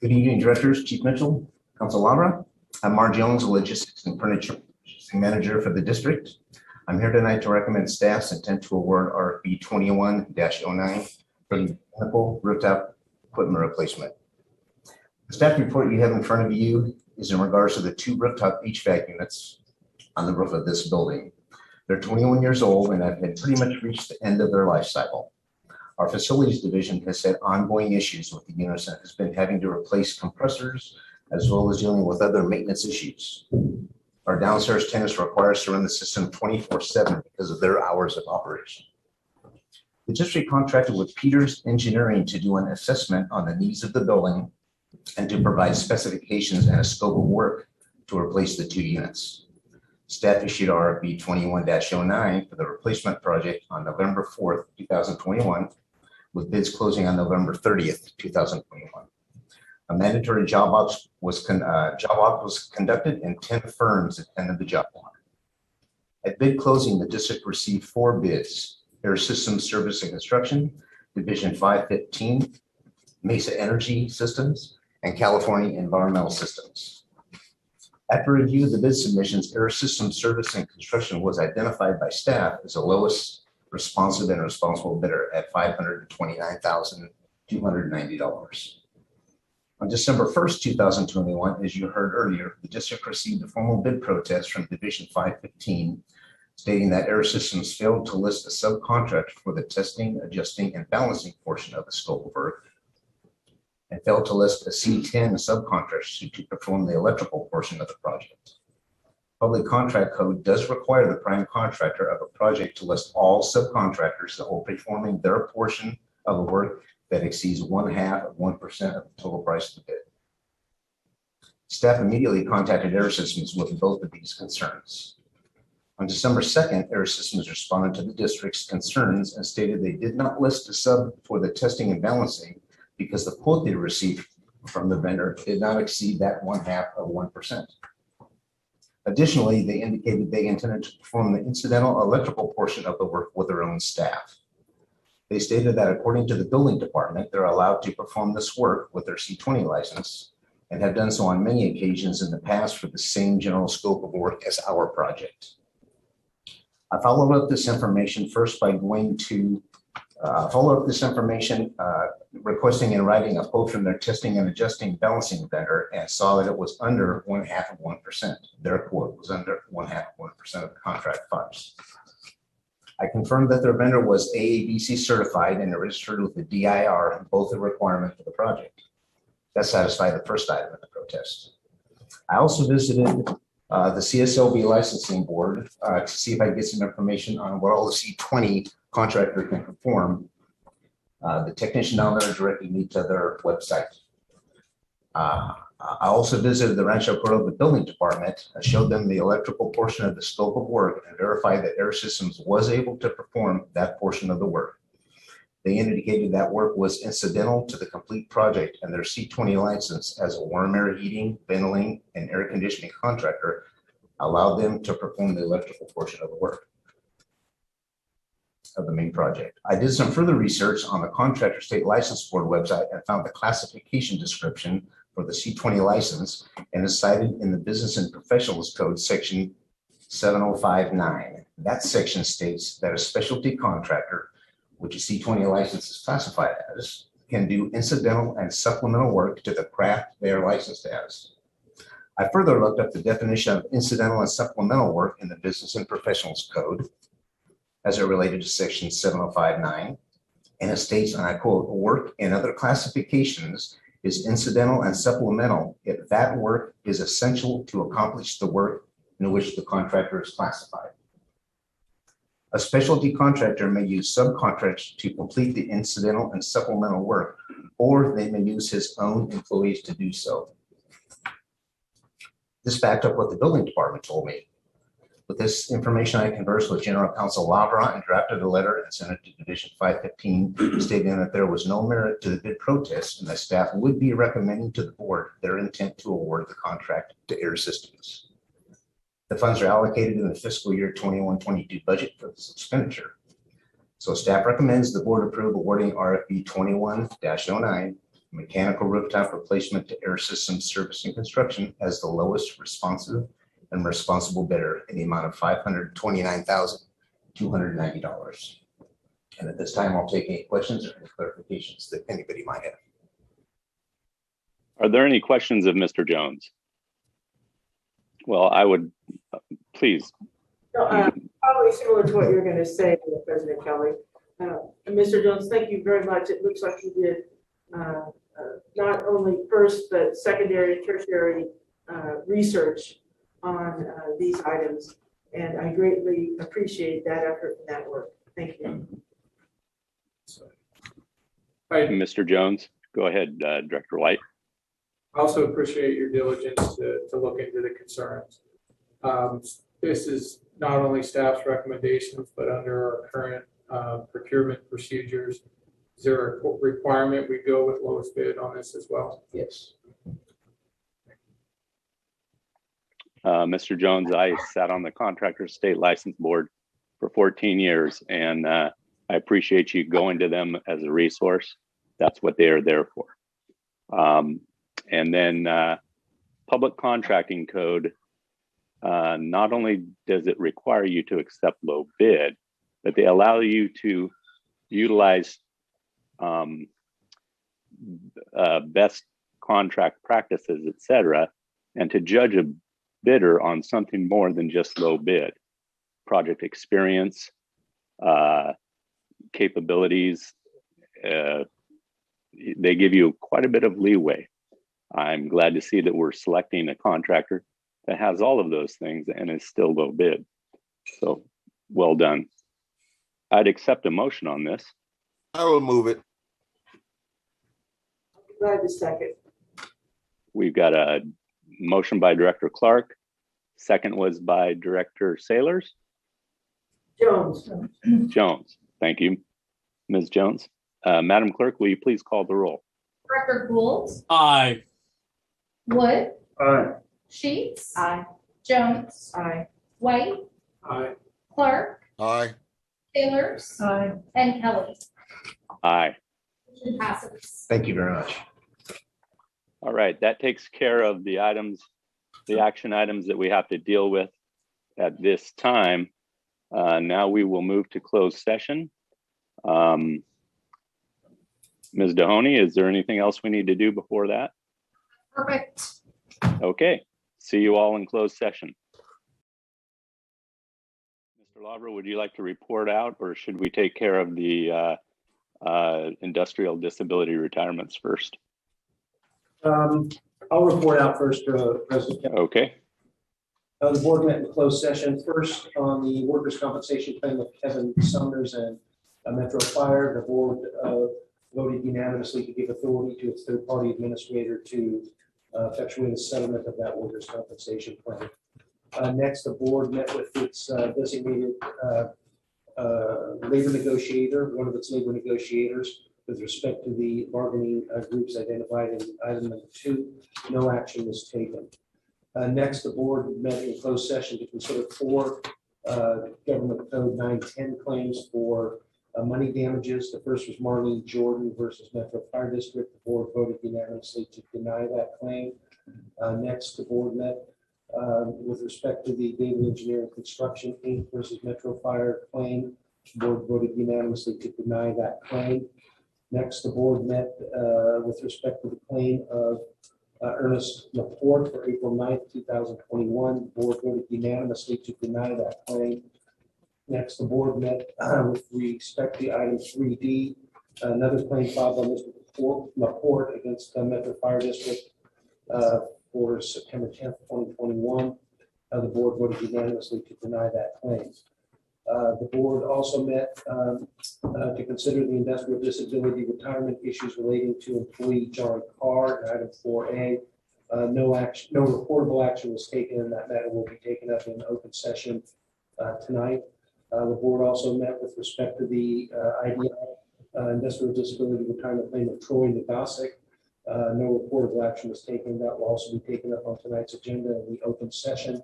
Good evening, directors, Chief Mitchell, Council Lara. I'm Mark Jones, Logistics and Purchasing Manager for the district. I'm here tonight to recommend staff's intent to award RFB 21-09 for the mechanical rooftop equipment replacement. The staff report you have in front of you is in regards to the 2 rooftop HVAC units on the roof of this building. They're 21 years old and have pretty much reached the end of their life cycle. Our facilities division has had ongoing issues with the units and has been having to replace compressors as well as dealing with other maintenance issues. Our downstairs tenants require us to run the system 24/7 because of their hours of operation. The district contracted with Peters Engineering to do an assessment on the needs of the building and to provide specifications and a scope of work to replace the 2 units. Staff issued RFB 21-09 for the replacement project on November 4th, 2021, with bids closing on November 30th, 2021. A mandatory job op was conducted and 10 firms attended the job lot. At bid closing, the district received 4 bids: Air Systems Service and Construction, Division 515, Mesa Energy Systems, and California Environmental Systems. After review of the bid submissions, Air Systems Service and Construction was identified by staff as the lowest responsive and responsible bidder at $529,290. On December 1st, 2021, as you heard earlier, the district received a formal bid protest from Division 515 stating that Air Systems failed to list a subcontractor for the testing, adjusting, and balancing portion of the scope of work, and failed to list a C10 subcontractor to perform the electrical portion of the project. Public Contract Code does require the prime contractor of a project to list all subcontractors that will be performing their portion of the work that exceeds 0.5% of the total price of the bid. Staff immediately contacted Air Systems with both of these concerns. On December 2nd, Air Systems responded to the district's concerns and stated they did not list a sub for the testing and balancing because the quote they received from the vendor did not exceed that 0.5%. Additionally, they indicated they intended to perform the incidental electrical portion of the work with their own staff. They stated that according to the building department, they're allowed to perform this work with their C20 license and have done so on many occasions in the past for the same general scope of work as our project. I followed up this information first by going to requesting in writing a quote from their testing and adjusting balancing vendor and saw that it was under 0.5%. Their quote was under 0.5% of the contract price. I confirmed that their vendor was AABC certified and registered with the DIR, both the requirement for the project. That satisfied the first item of the protest. I also visited the CSLB licensing board to see if I could get some information on what all the C20 contractor can perform. The technician down there directed me to their website. I also visited the Rancho Cordova Building Department. I showed them the electrical portion of the scope of work and verified that Air Systems was able to perform that portion of the work. They indicated that work was incidental to the complete project, and their C20 license as a warm air heating, ventilating, and air conditioning contractor allowed them to perform the electrical portion of the work of the main project. I did some further research on the Contractor State License Board website and found the classification description for the C20 license, and is cited in the Business and Professionals Code section 7059. That section states that a specialty contractor, which a C20 license is classified as, can do incidental and supplemental work to the craft they are licensed as. I further looked up the definition of incidental and supplemental work in the Business and Professionals Code as it related to section 7059, and it states, and I quote, "Work in other classifications is incidental and supplemental if that work is essential to accomplish the work in which the contractor is classified." A specialty contractor may use subcontractors to complete the incidental and supplemental work, or they may use his own employees to do so. This backed up what the building department told me. With this information, I conversed with General Counsel Lavra and drafted a letter and sent it to Division 515, stating that there was no merit to the bid protest and that staff would be recommending to the board their intent to award the contract to Air Systems. The funds are allocated in the fiscal year 21-22 budget for this expenditure. So staff recommends the board approve awarding RFP 21-09, mechanical rooftop replacement to Air Systems Service and Construction as the lowest responsive and responsible bidder in the amount of $529,290. And at this time, I'll take any questions or any clarifications that anybody might have. Are there any questions of Mr. Jones? Well, I would, please. Probably similar to what you're going to say, President Kelly. Mr. Jones, thank you very much. It looks like you did not only first, but secondary, tertiary research on these items, and I greatly appreciate that effort and that work. Thank you. Hi, Mr. Jones. Go ahead, Director White. I also appreciate your diligence to look into the concerns. This is not only staff's recommendations, but under our current procurement procedures. Is there a requirement we go with lowest bid on this as well? Yes. Mr. Jones, I sat on the Contractor State License Board for 14 years, and I appreciate you going to them as a resource. That's what they are there for. And then public contracting code, not only does it require you to accept low bid, but they allow you to utilize best contract practices, et cetera, and to judge a bidder on something more than just low bid. Project experience, capabilities, they give you quite a bit of leeway. I'm glad to see that we're selecting a contractor that has all of those things and is still low bid. So well done. I'd accept a motion on this. I will move it. Glad to second. We've got a motion by Director Clark. Second was by Director Sailors. Jones. Jones. Thank you, Ms. Jones. Madam Clerk, will you please call the roll? Director Gould, Aye. Wood, Aye. Sheets, Aye. Jones, Aye. White, Aye. Clark, Aye. Taylors, Aye. and Kelly. Aye. Motion passes. Thank you very much. All right, that takes care of the items, the action items that we have to deal with at this time. Now we will move to closed session. Ms. Mahoney, is there anything else we need to do before that? Perfect. Okay, see you all in closed session. Mr. Lavra, would you like to report out, or should we take care of the industrial disability retirements first? I'll report out first, President Kelly. Okay. The board met in closed session first on the workers' compensation claim with Kevin Summers and Metro Fire. The board voted unanimously to give authority to its third-party administrator to effectuating the settlement of that workers' compensation claim. Next, the board met with its designated labor negotiator, one of its labor negotiators, with respect to the bargaining groups identified in item number 2. No action was taken. Next, the board met in closed session to consider 4 government code 910 claims for money damages. The first was Marlene Jordan versus Metro Fire District. The board voted unanimously to deny that claim. Next, the board met with respect to the David Engineering Construction Inc. versus Metro Fire claim. The board voted unanimously to deny that claim. Next, the board met with respect to the claim of Ernest Laporte for April 9th, 2021. The board voted unanimously to deny that claim. Next, the board met with respect to item 3D, another claim filed by Mr. Laporte against Metro Fire District for September 10th, 2021. The board voted unanimously to deny that claim. The board also met to consider the industrial disability retirement issues relating to employee John Carr, item 4A. No reportable action was taken, and that matter will be taken up in open session tonight. The board also met with respect to the IDI, industrial disability retirement claim of Troy Nagasic. No reportable action was taken. That will also be taken up on tonight's agenda in the open session.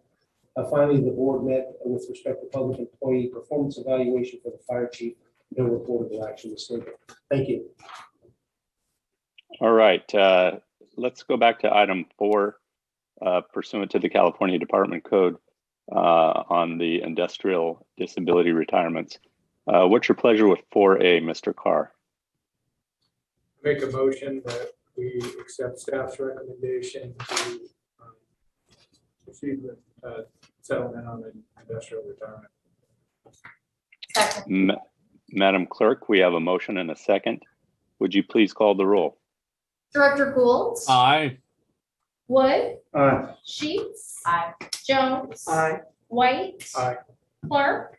Finally, the board met with respect to public employee performance evaluation for the fire chief. No reportable action was taken. Thank you. All right. Let's go back to item 4, pursuant to the California Department Code on the industrial disability retirements. What's your pleasure with 4A, Mr. Carr? Make a motion that we accept staff's recommendation to proceed with settlement on the industrial retirement. Madam Clerk, we have a motion and a second. Would you please call the roll? Director Gould. Aye. Wood. Aye. Sheets. Aye. Jones. Aye. White. Aye. Clark.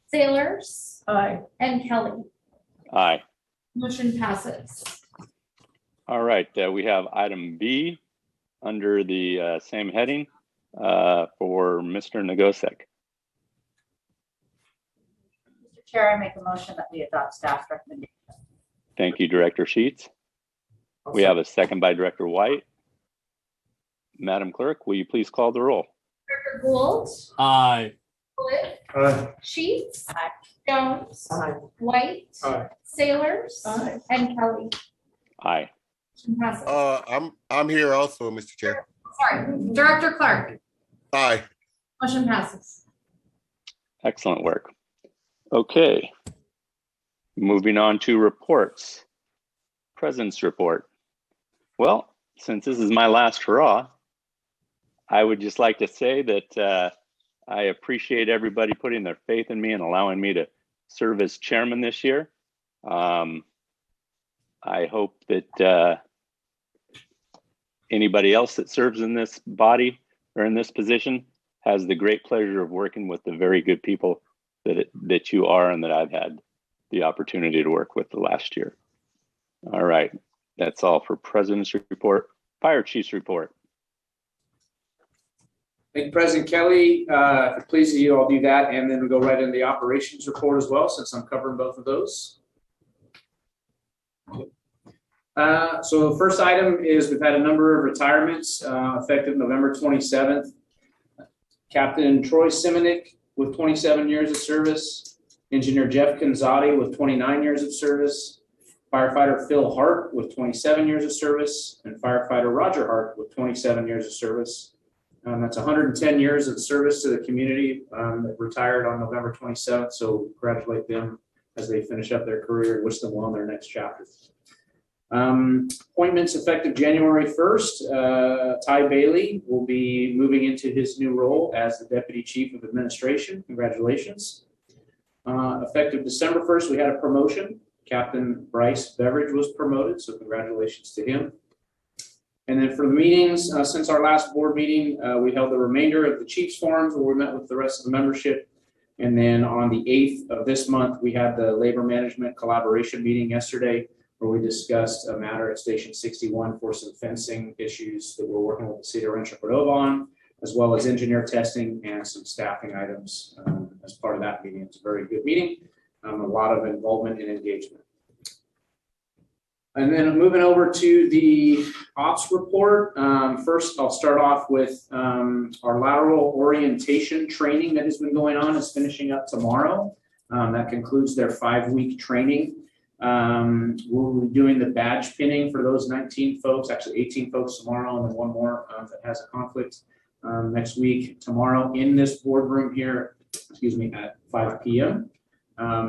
Sailors. Aye. And Kelly. Aye. Motion passes. All right. We have item B under the same heading for Mr. Nagosek. Mr. Chair, I make a motion that we adopt staff's recommendation. Thank you, Director Sheets. We have a second by Director White. Madam Clerk, will you please call the roll? Director Gould. Aye. Wood. Aye. Sheets. Aye. Jones. Aye. White. Aye. Sailors. Aye. And Kelly. Aye. Motion passes. I'm here also, Mr. Chair. Sorry, Director Clark. Aye. Motion passes. Excellent work. Okay. Moving on to reports. President's report. Well, since this is my last hurrah, I would just like to say that I appreciate everybody putting their faith in me and allowing me to serve as chairman this year. I hope that anybody else that serves in this body or in this position has the great pleasure of working with the very good people that you are and that I've had the opportunity to work with the last year. All right, that's all for President's report. Fire Chief's report. Thank you, President Kelly. If it pleases you, I'll do that, and then we go right into the operations report as well, since I'm covering both of those. So the first item is we've had a number of retirements effective November 27th. Captain Troy Simonik with 27 years of service. Engineer Jeff Kanzati with 29 years of service. Firefighter Phil Hart with 27 years of service. And firefighter Roger Hart with 27 years of service. That's 110 years of service to the community that retired on November 27th. So congratulate them as they finish up their career and wish them well in their next chapter. Appointments effective January 1st. Ty Bailey will be moving into his new role as the Deputy Chief of Administration. Congratulations. Effective December 1st, we had a promotion. Captain Bryce Beveridge was promoted, so congratulations to him. And then for the meetings, since our last board meeting, we held the remainder of the Chiefs Forums where we met with the rest of the membership. And then on the 8th of this month, we had the Labor Management Collaboration meeting yesterday, where we discussed a matter at Station 61 for some fencing issues that we're working with the city of Rancho Cordova on, as well as engineer testing and some staffing items as part of that meeting. It's a very good meeting, a lot of involvement and engagement. And then moving over to the ops report. First, I'll start off with our lateral orientation training that has been going on is finishing up tomorrow. That concludes their 5-week training. We'll be doing the badge pinning for those 19 folks, actually 18 folks tomorrow, and then one more that has a conflict next week tomorrow in this boardroom here, at 5 p.m.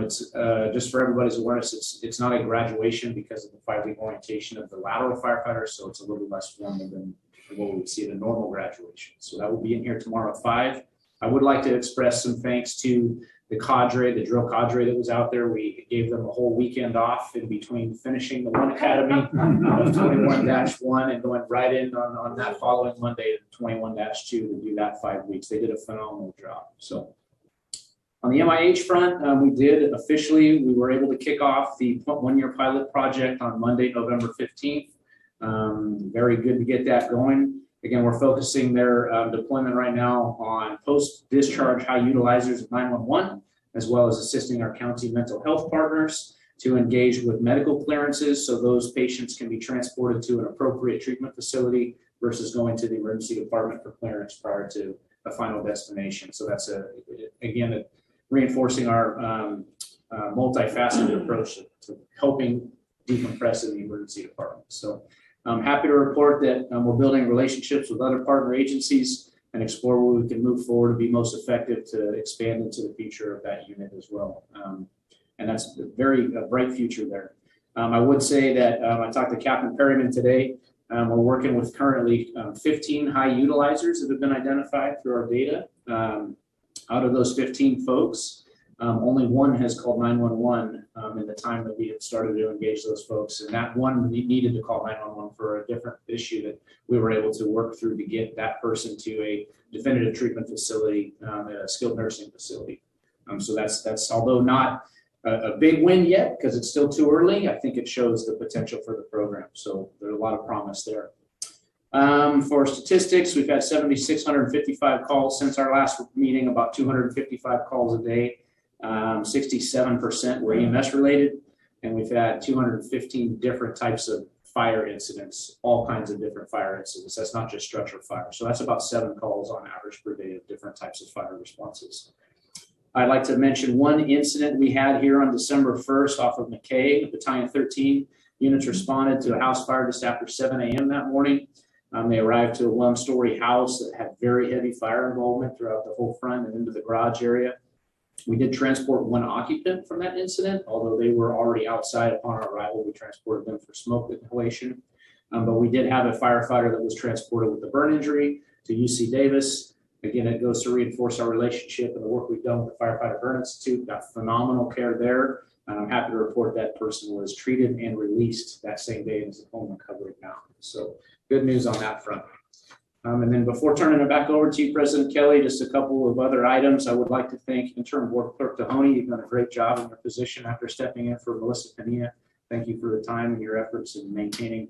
It's just for everybody's awareness, it's not a graduation because of the 5-week orientation of the lateral firefighters, so it's a little less formal than what we would see at a normal graduation. So that will be in here tomorrow at 5. I would like to express some thanks to the cadre, the drill cadre that was out there. We gave them a whole weekend off in between finishing the 1 Academy of 21-1 and going right in on that following Monday to 21-2 to do that 5 weeks. They did a phenomenal job. So on the MIH front, we were able to kick off the 1-year pilot project on Monday, November 15th. Very good to get that going. Again, we're focusing their deployment right now on post-discharge high utilizers of 911, as well as assisting our county mental health partners to engage with medical clearances so those patients can be transported to an appropriate treatment facility versus going to the emergency department for clearance prior to a final destination. So that's, again, reinforcing our multifaceted approach to helping decompress in the emergency department. So I'm happy to report that we're building relationships with other partner agencies and explore where we can move forward to be most effective to expand into the future of that unit as well. And that's a very bright future there. I would say that I talked to Captain Perryman today. We're working with currently 15 high utilizers that have been identified through our data. Out of those 15 folks, only one has called 911 in the time that we had started to engage those folks. And that one needed to call 911 for a different issue that we were able to work through to get that person to a definitive treatment facility, a skilled nursing facility. So that's although not a big win yet, because it's still too early, I think it shows the potential for the program. So there's a lot of promise there. For statistics, we've had 7,655 calls since our last meeting, about 255 calls a day. 67% were EMS related, and we've had 215 different types of fire incidents, all kinds of different fire incidents. That's not just structure fire. So that's about 7 calls on average per day of different types of fire responses. I'd like to mention one incident we had here on December 1st off of McKay, Battalion 13. Units responded to a house fire just after 7 a.m. that morning. They arrived to a 1-story house that had very heavy fire involvement throughout the whole front and into the garage area. We did transport 1 occupant from that incident, although they were already outside upon our arrival. We transported them for smoke inhalation. But we did have a firefighter that was transported with a burn injury to UC Davis. Again, it goes to reinforce our relationship and the work we've done with the Firefighter Burn Institute. Got phenomenal care there. And I'm happy to report that person was treated and released that same day and is at home recovering now. So good news on that front. And then before turning it back over to you, President Kelly, just a couple of other items. I would like to thank Interim Board Clerk Tahoney. You've done a great job in your position after stepping in for Melissa Pena. Thank you for the time and your efforts in maintaining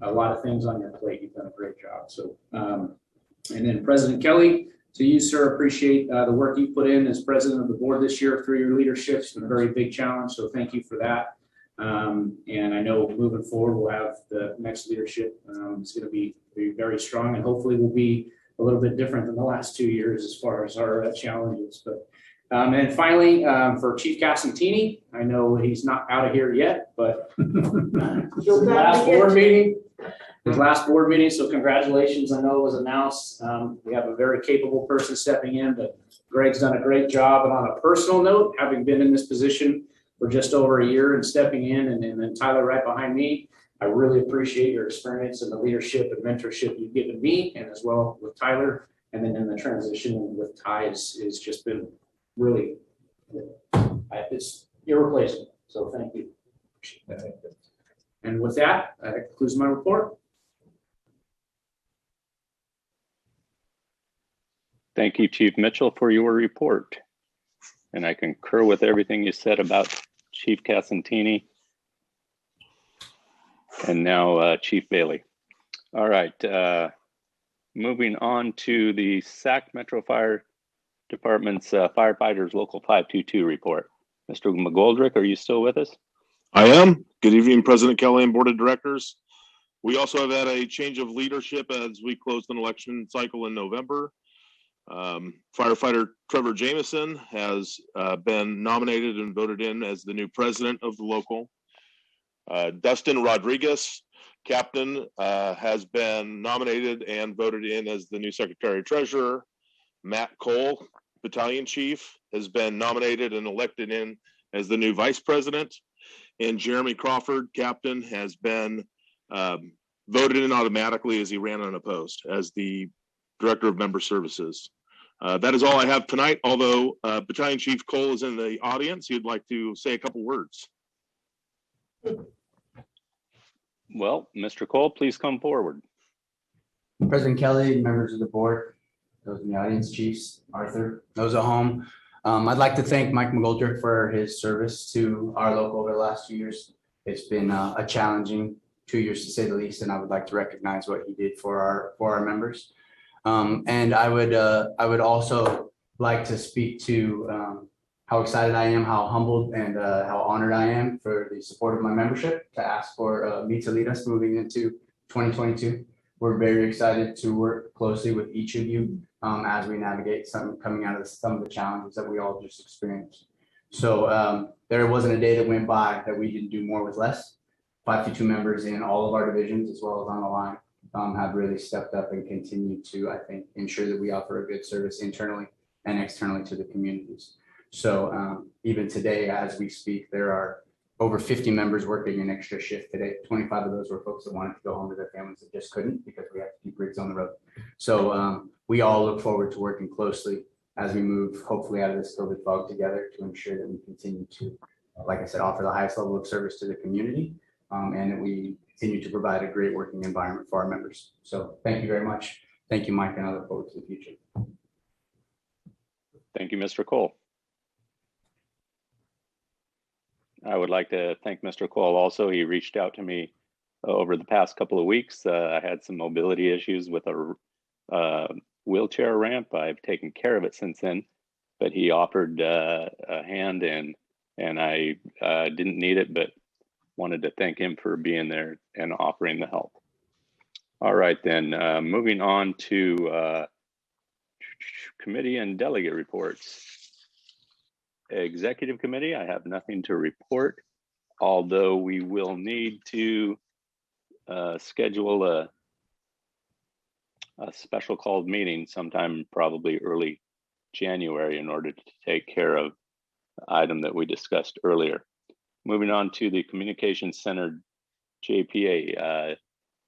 a lot of things on your plate. You've done a great job. So, and then President Kelly, to you, sir, appreciate the work you put in as president of the board this year through your leadership. It's been a very big challenge, so thank you for that. And I know moving forward, we'll have the next leadership. It's going to be very strong, and hopefully will be a little bit different than the last 2 years as far as our challenges. But and finally, for Chief Casantini, I know he's not out of here yet, but his last board meeting, so congratulations. I know it was announced. We have a very capable person stepping in, but Greg's done a great job. And on a personal note, having been in this position for just over a year and stepping in, and then Tyler right behind me, I really appreciate your experience and the leadership and mentorship you've given me, and as well with Tyler. And then in the transition with Ty is just been really, it's irreplaceable. So thank you. And with that, that concludes my report. Thank you, Chief Mitchell, for your report. And I concur with everything you said about Chief Casantini. and now Chief Bailey. All right, moving on to the Sac Metro Fire Department's Firefighters Local 522 report. Mr. McGoldrick, are you still with us? I am. Good evening, President Kelly and Board of Directors. We also have had a change of leadership as we closed an election cycle in November. Firefighter Trevor Jameson has been nominated and voted in as the new president of the local. Dustin Rodriguez, captain, has been nominated and voted in as the new secretary treasurer. Matt Cole, battalion chief, has been nominated and elected in as the new vice president. And Jeremy Crawford, captain, has been voted in automatically as he ran unopposed as the director of member services. That is all I have tonight, although Battalion Chief Cole is in the audience. He'd like to say a couple words. Well, Mr. Cole, please come forward. President Kelly, members of the board, those in the audience, chiefs, Arthur, those at home. I'd like to thank Mike McGoldrick for his service to our local over the last 2 years. It's been a challenging 2 years to say the least, and I would like to recognize what he did for our members. And I would also like to speak to how excited I am, how humbled and how honored I am for the support of my membership to ask for me to lead us moving into 2022. We're very excited to work closely with each of you as we navigate coming out of some of the challenges that we all just experienced. So there wasn't a day that went by that we didn't do more with less. 522 members in all of our divisions, as well as on the line, have really stepped up and continued to, I think, ensure that we offer a good service internally and externally to the communities. So even today, as we speak, there are over 50 members working an extra shift today. 25 of those were folks that wanted to go home to their families that just couldn't because we have to keep rigs on the road. So we all look forward to working closely as we move, hopefully, out of this COVID fog together to ensure that we continue to, like I said, offer the highest level of service to the community and that we continue to provide a great working environment for our members. So thank you very much. Thank you, Mike, and I look forward to the future. Thank you, Mr. Cole. I would like to thank Mr. Cole also. He reached out to me over the past couple of weeks. I had some mobility issues with a wheelchair ramp. I've taken care of it since then, but he offered a hand and I didn't need it, but wanted to thank him for being there and offering the help. All right, then moving on to committee and delegate reports. Executive committee, I have nothing to report, although we will need to schedule a special called meeting sometime probably early January in order to take care of the item that we discussed earlier. Moving on to the Communications Center JPA,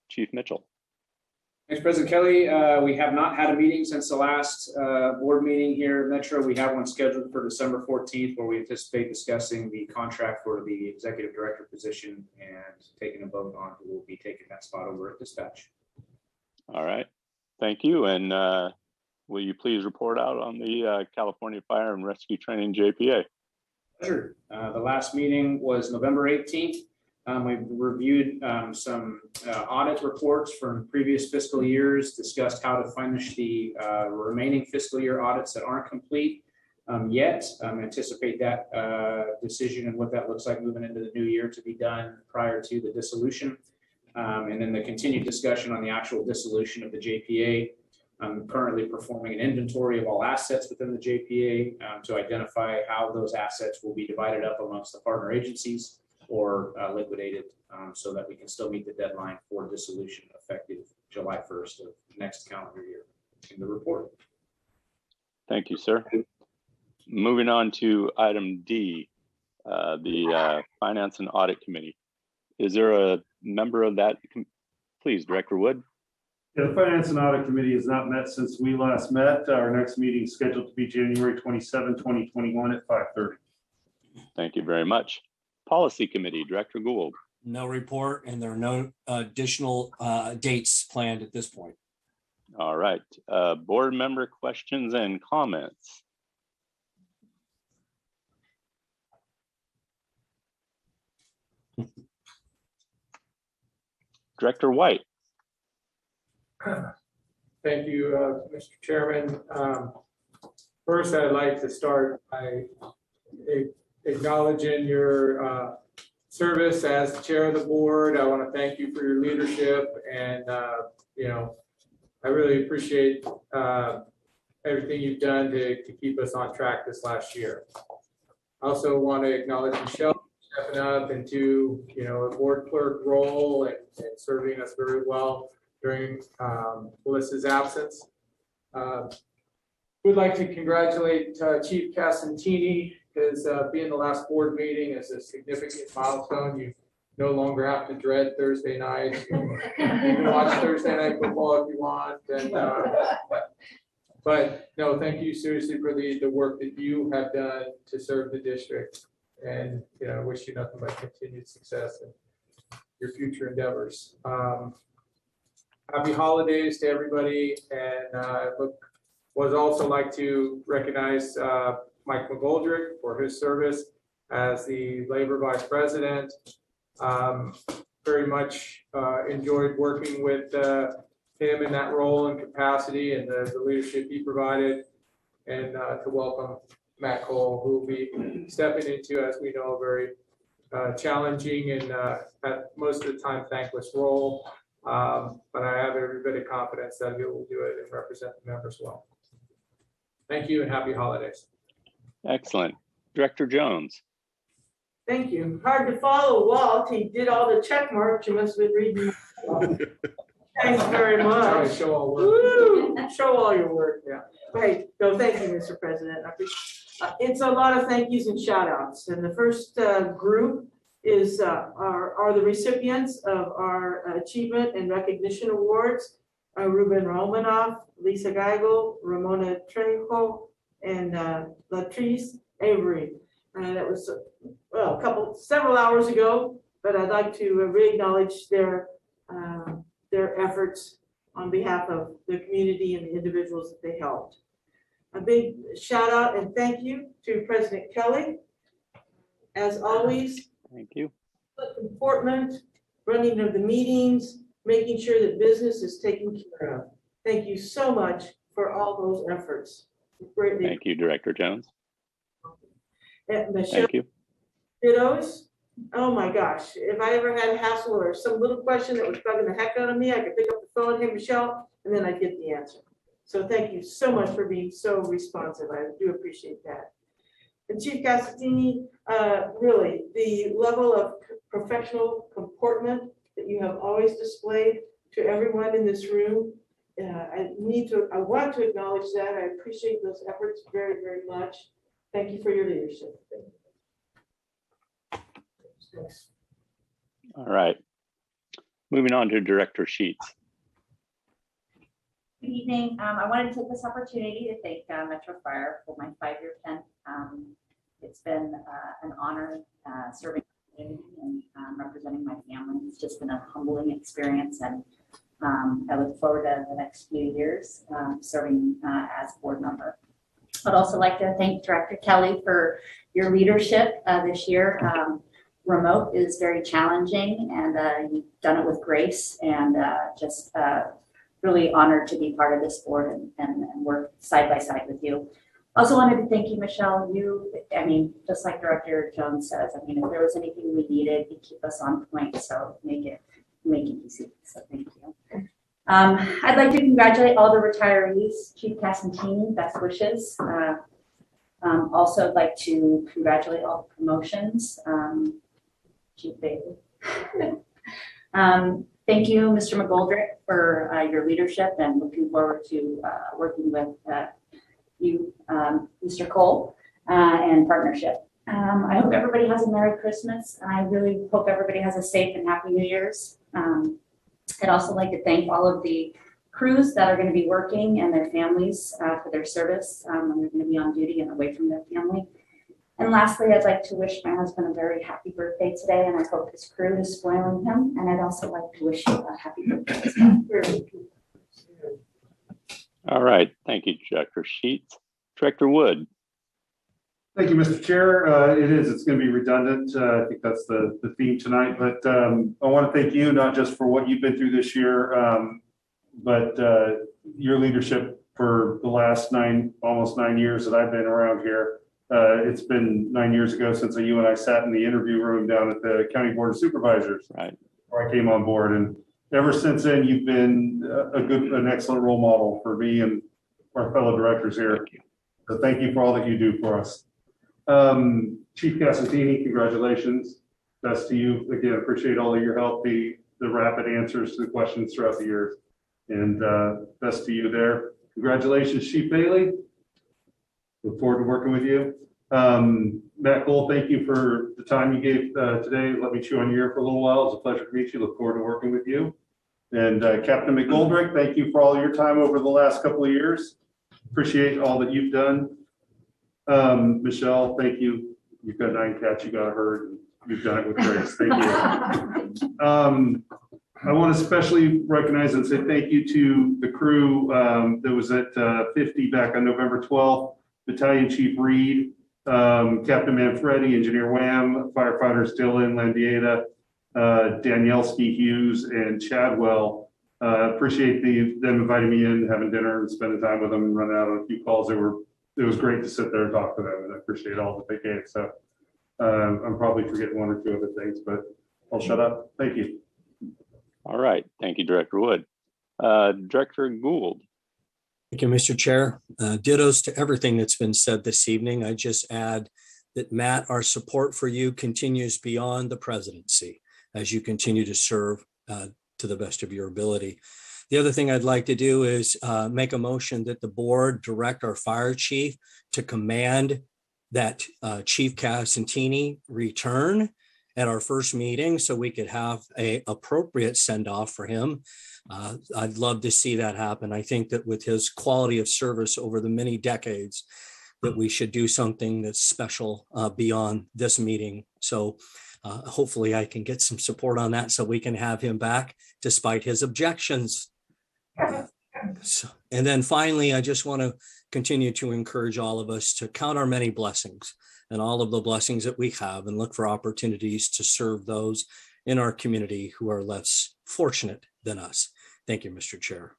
Chief Mitchell. Thanks, President Kelly. We have not had a meeting since the last board meeting here at Metro. We have one scheduled for December 14th, where we anticipate discussing the contract for the executive director position and taking a vote on who will be taking that spot over at dispatch. All right, thank you. And will you please report out on the California Fire and Rescue Training JPA? Sure. The last meeting was November 18th. We reviewed some audit reports from previous fiscal years, discussed how to finish the remaining fiscal year audits that aren't complete yet. Anticipate that decision and what that looks like moving into the new year to be done prior to the dissolution. And then the continued discussion on the actual dissolution of the JPA. I'm currently performing an inventory of all assets within the JPA to identify how those assets will be divided up amongst the partner agencies or liquidated so that we can still meet the deadline for dissolution effective July 1st of next calendar year in the report. Thank you, sir. Moving on to item D, the Finance and Audit Committee. Is there a member of that? Please, Director Wood. Yeah, the Finance and Audit Committee has not met since we last met. Our next meeting is scheduled to be January 27, 2021 at 5:30. Thank you very much. Policy Committee, Director Gould. No report, and there are no additional dates planned at this point. All right. Board member questions and comments. Director White. Thank you, Mr. Chairman. First, I'd like to start by acknowledging your service as the chair of the board. I want to thank you for your leadership, and I really appreciate everything you've done to keep us on track this last year. I also want to acknowledge Michelle stepping up into a board clerk role and serving us very well during Melissa's absence. We'd like to congratulate Chief Casantini, because being the last board meeting is a significant milestone. You no longer have to dread Thursday nights. You can watch Thursday night football if you want. And, but no, thank you seriously for the work that you have done to serve the district. And I wish you nothing but continued success in your future endeavors. Happy holidays to everybody, and would also like to recognize Mike McGoldrick for his service as the Labor Vice President. Very much enjoyed working with him in that role and capacity, and the leadership he provided, and to welcome Matt Cole, who will be stepping into, as we know, a very challenging and at most of the time thankless role. But I have every bit of confidence that he will do it and represent the members well. Thank you and happy holidays. Excellent. Director Jones. Thank you. Hard to follow Walt. He did all the check marks. You must have been reading. Thanks very much. Show all work. Woo! Show all your work. Yeah. Great. No, thank you, Mr. President. It's a lot of thank yous and shout outs. And the first group is are the recipients of our Achievement and Recognition Awards. Ruben Romanoff, Lisa Geigel, Ramona Trejo, and Latrice Avery. And that was several hours ago, but I'd like to re-acknowledge their efforts on behalf of the community and the individuals that they helped. A big shout out and thank you to President Kelly. As always, thank you. Comportment, running of the meetings, making sure that business is taken care of. Thank you so much for all those efforts. Greatly. Thank you, Director Jones. And Michelle, thank you. Kiddos, oh my gosh, if I ever had a hassle or some little question that was bugging the heck out of me, I could pick up the phone, hey Michelle, and then I'd get the answer. So thank you so much for being so responsive. I do appreciate that. And Chief Casatini, really, the level of professional comportment that you have always displayed to everyone in this room, I want to acknowledge that. I appreciate those efforts very, very much. Thank you for your leadership. Thanks. All right. Moving on to Director Sheets. Good evening. I wanted to take this opportunity to thank Metro Fire for my 5-year tent. It's been an honor serving the community and representing my family. It's just been a humbling experience, and I look forward to the next few years serving as board member. I'd also like to thank Director Kelly for your leadership this year. Remote is very challenging, and you've done it with grace, and just really honored to be part of this board and work side by side with you. Also wanted to thank you, Michelle. Just like Director Jones says, if there was anything we needed, you keep us on point, so make it easy. So thank you. I'd like to congratulate all the retirees. Chief Casantini, best wishes. Also, I'd like to congratulate all the promotions. Chief Bailey. Thank you, Mr. McGoldrick, for your leadership, and looking forward to working with you, Mr. Cole, and partnership. I hope everybody has a Merry Christmas. I really hope everybody has a safe and happy New Year's. I'd also like to thank all of the crews that are going to be working and their families for their service when they're going to be on duty and away from their family. And lastly, I'd like to wish my husband a very happy birthday today, and I hope his crew is spoiling him. And I'd also like to wish you a happy birthday as well. All right. Thank you, Director Sheets. Director Wood. Thank you, Mr. Chair. It's going to be redundant. I think that's the theme tonight, but I want to thank you, not just for what you've been through this year, but your leadership for the last almost 9 years that I've been around here. It's been 9 years ago since you and I sat in the interview room down at the County Board of Supervisors, right, where I came on board. And ever since then, you've been an excellent role model for me and our fellow directors here. So thank you for all that you do for us. Chief Casantini, congratulations. Best to you. Again, appreciate all of your help, the rapid answers to the questions throughout the years. And best to you there. Congratulations, Chief Bailey. Look forward to working with you. Matt Cole, thank you for the time you gave today. Let me chew on your ear for a little while. It's a pleasure to meet you. Look forward to working with you. And Captain McGoldrick, thank you for all your time over the last couple of years. Appreciate all that you've done. Michelle, thank you. You've got 9 cats, you got a herd, and you've done it with grace. Thank you. I want to especially recognize and say thank you to the crew that was at 50 back on November 12th, Battalion Chief Reed, Captain Manfredi, Engineer Wham, firefighters Dylan, Landieta, Danielski, Hughes, and Chadwell. Appreciate them inviting me in, having dinner and spending time with them and running out on a few calls. It was great to sit there and talk to them, and I appreciate all that they gave. So I'm probably forgetting 1 or 2 other things, but I'll shut up. Thank you. All right. Thank you, Director Wood. Director Gould. Thank you, Mr. Chair. Dittos to everything that's been said this evening. I just add that, Matt, our support for you continues beyond the presidency as you continue to serve to the best of your ability. The other thing I'd like to do is make a motion that the board direct our fire chief to command that Chief Casantini return at our first meeting so we could have a appropriate send-off for him. I'd love to see that happen. I think that with his quality of service over the many decades, that we should do something that's special beyond this meeting. So hopefully I can get some support on that so we can have him back despite his objections. And then finally, I just want to continue to encourage all of us to count our many blessings and all of the blessings that we have and look for opportunities to serve those in our community who are less fortunate than us. Thank you, Mr. Chair.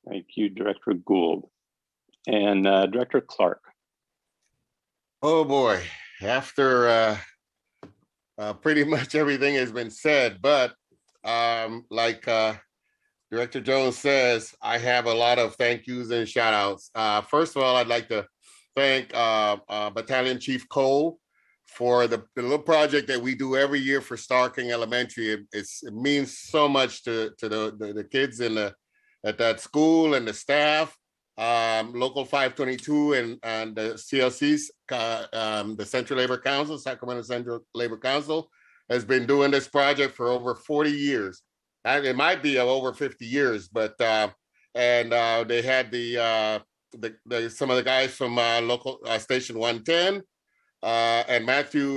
Thank you, Director Gould. And Director Clark. Oh boy, after pretty much everything has been said, but like Director Jones says, I have a lot of thank yous and shout outs. First of all, I'd like to thank Battalion Chief Cole for the little project that we do every year for Starking Elementary. It means so much to the kids at that school and the staff. Local 522 and the CLCs, the Central Labor Council, Sacramento Central Labor Council, has been doing this project for over 40 years. It might be over 50 years, but and they had some of the guys from local Station 110 and Matthew,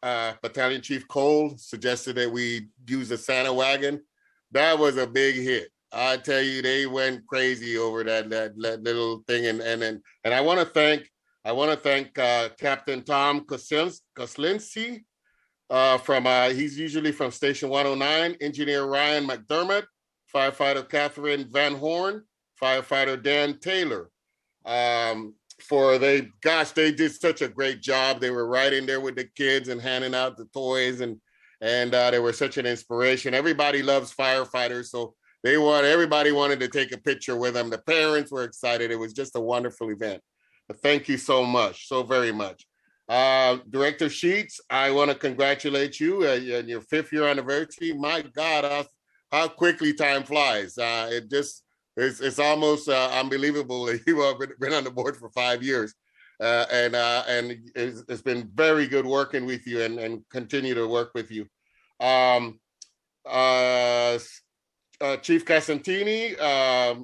Battalion Chief Cole, suggested that we use the Santa wagon. That was a big hit. I tell you, they went crazy over that little thing, and I want to thank Captain Tom Koslinski from he's usually from Station 109, Engineer Ryan McDermott, Firefighter Catherine Van Horn, Firefighter Dan Taylor. They did such a great job. They were right in there with the kids and handing out the toys, and they were such an inspiration. Everybody loves firefighters, so everybody wanted to take a picture with them. The parents were excited. It was just a wonderful event. But thank you so much, so very much. Director Sheets, I want to congratulate you on your 5th year anniversary. My God, how quickly time flies. It's almost unbelievable that you have been on the board for 5 years. And it's been very good working with you and continue to work with you. Chief Casantini,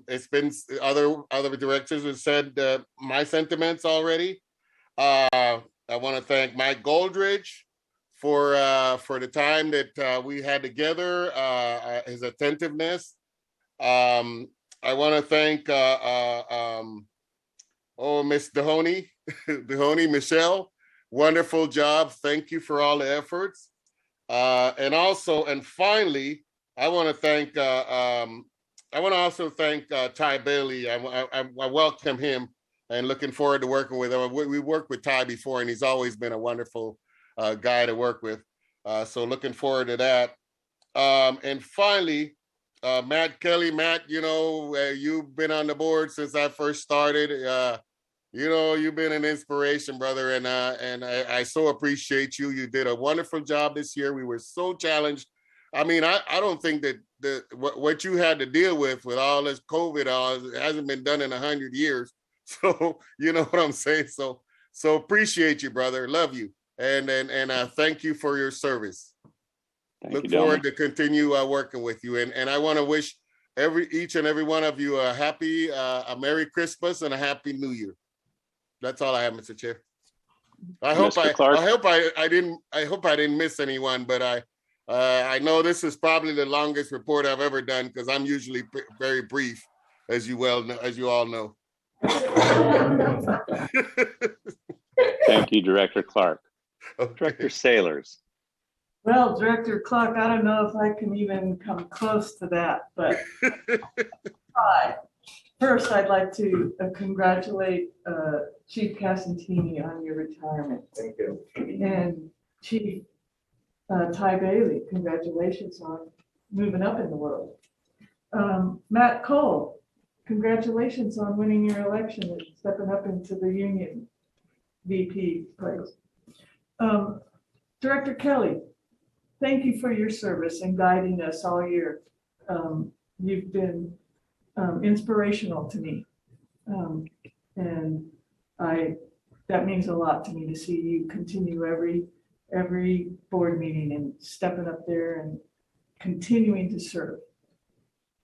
it's been other directors have said my sentiments already. I want to thank Mike Goldridge for the time that we had together, his attentiveness. I want to thank Oh, Miss Dehoney, Dehoney, Michelle, wonderful job. Thank you for all the efforts. And finally, I want to also thank Ty Bailey. I welcome him and looking forward to working with him. We worked with Ty before, and he's always been a wonderful guy to work with. So looking forward to that. And finally, Matt Kelly. Matt, you've been on the board since I first started. You've been an inspiration, brother, and I so appreciate you. You did a wonderful job this year. We were so challenged. I mean, I don't think that what you had to deal with all this COVID hasn't been done in 100 years. So you know what I'm saying. So appreciate you, brother. Love you, and thank you for your service. Look forward to continue working with you, and I want to wish each and every one of you a happy, a Merry Christmas and a Happy New Year. That's all I have, Mr. Chair. I hope I didn't miss anyone, but I know this is probably the longest report I've ever done because I'm usually very brief, as you all know. Thank you, Director Clark. Okay. Director Sailors. Well, Director Clark, I don't know if I can even come close to that, but first I'd like to congratulate Chief Casantini on your retirement. Thank you. And Chief Ty Bailey, congratulations on moving up in the world. Matt Cole, congratulations on winning your election and stepping up into the union VP place. Director Kelly, thank you for your service and guiding us all year. You've been inspirational to me. And that means a lot to me to see you continue every board meeting and stepping up there and continuing to serve.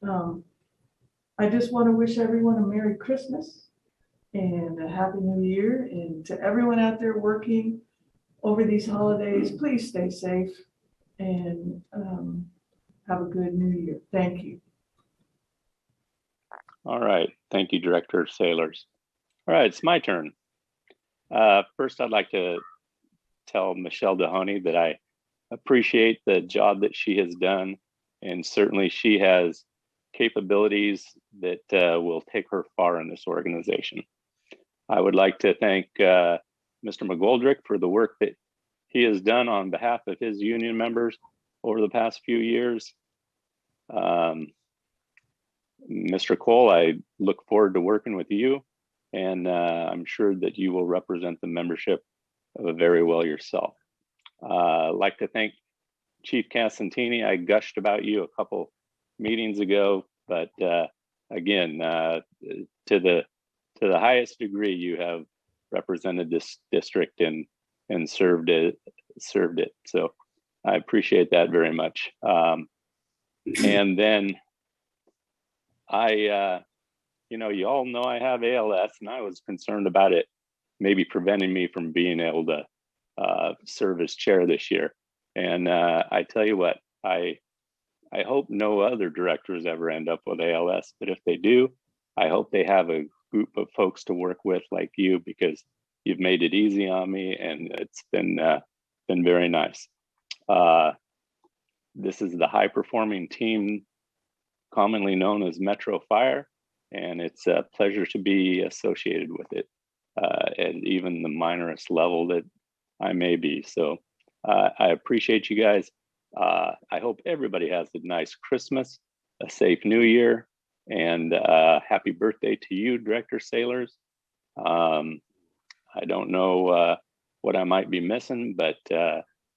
I just want to wish everyone a Merry Christmas and a Happy New Year. And to everyone out there working over these holidays, please stay safe and have a good New Year. Thank you. All right. Thank you, Director Sailors. All right, it's my turn. First, I'd like to tell Michelle Dehoney that I appreciate the job that she has done, and certainly she has capabilities that will take her far in this organization. I would like to thank Mr. McGoldrick for the work that he has done on behalf of his union members over the past few years. Mr. Cole, I look forward to working with you, and I'm sure that you will represent the membership very well yourself. I'd like to thank Chief Casantini. I gushed about you a couple meetings ago, but again, to the highest degree, you have represented this district and served it. So I appreciate that very much. And then you all know I have ALS, and I was concerned about it maybe preventing me from being able to serve as chair this year. And I tell you what, I hope no other directors ever end up with ALS, but if they do, I hope they have a group of folks to work with like you, because you've made it easy on me, and it's been very nice. This is the high-performing team commonly known as Metro Fire, and it's a pleasure to be associated with it at even the minorest level that I may be. So I appreciate you guys. I hope everybody has a nice Christmas, a safe New Year, and happy birthday to you, Director Sailors. I don't know what I might be missing, but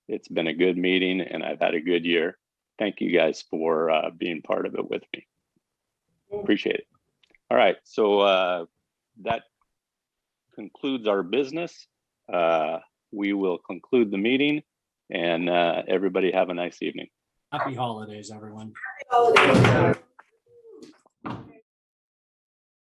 it's been a good meeting and I've had a good year. Thank you guys for being part of it with me. Appreciate it. All right, so that concludes our business. We will conclude the meeting, and everybody have a nice evening. Happy holidays, everyone. Happy holidays.